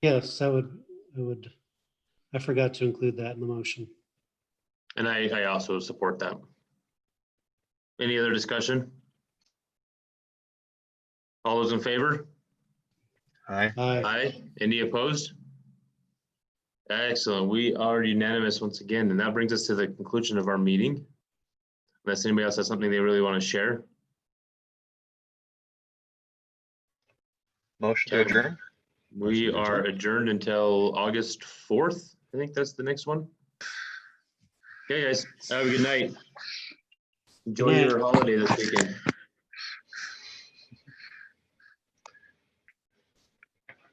[SPEAKER 3] Yes, I would. I forgot to include that in the motion.
[SPEAKER 1] And I also support that. Any other discussion? All those in favor?
[SPEAKER 10] Aye.
[SPEAKER 3] Aye.
[SPEAKER 1] Aye. Any opposed? Excellent. We are unanimous once again, and that brings us to the conclusion of our meeting. Unless anybody else has something they really want to share.
[SPEAKER 10] Motion to adjourn.
[SPEAKER 1] We are adjourned until August 4th. I think that's the next one. Okay, guys. Have a good night. Enjoy
[SPEAKER 3] Good night.
[SPEAKER 1] your holiday this weekend.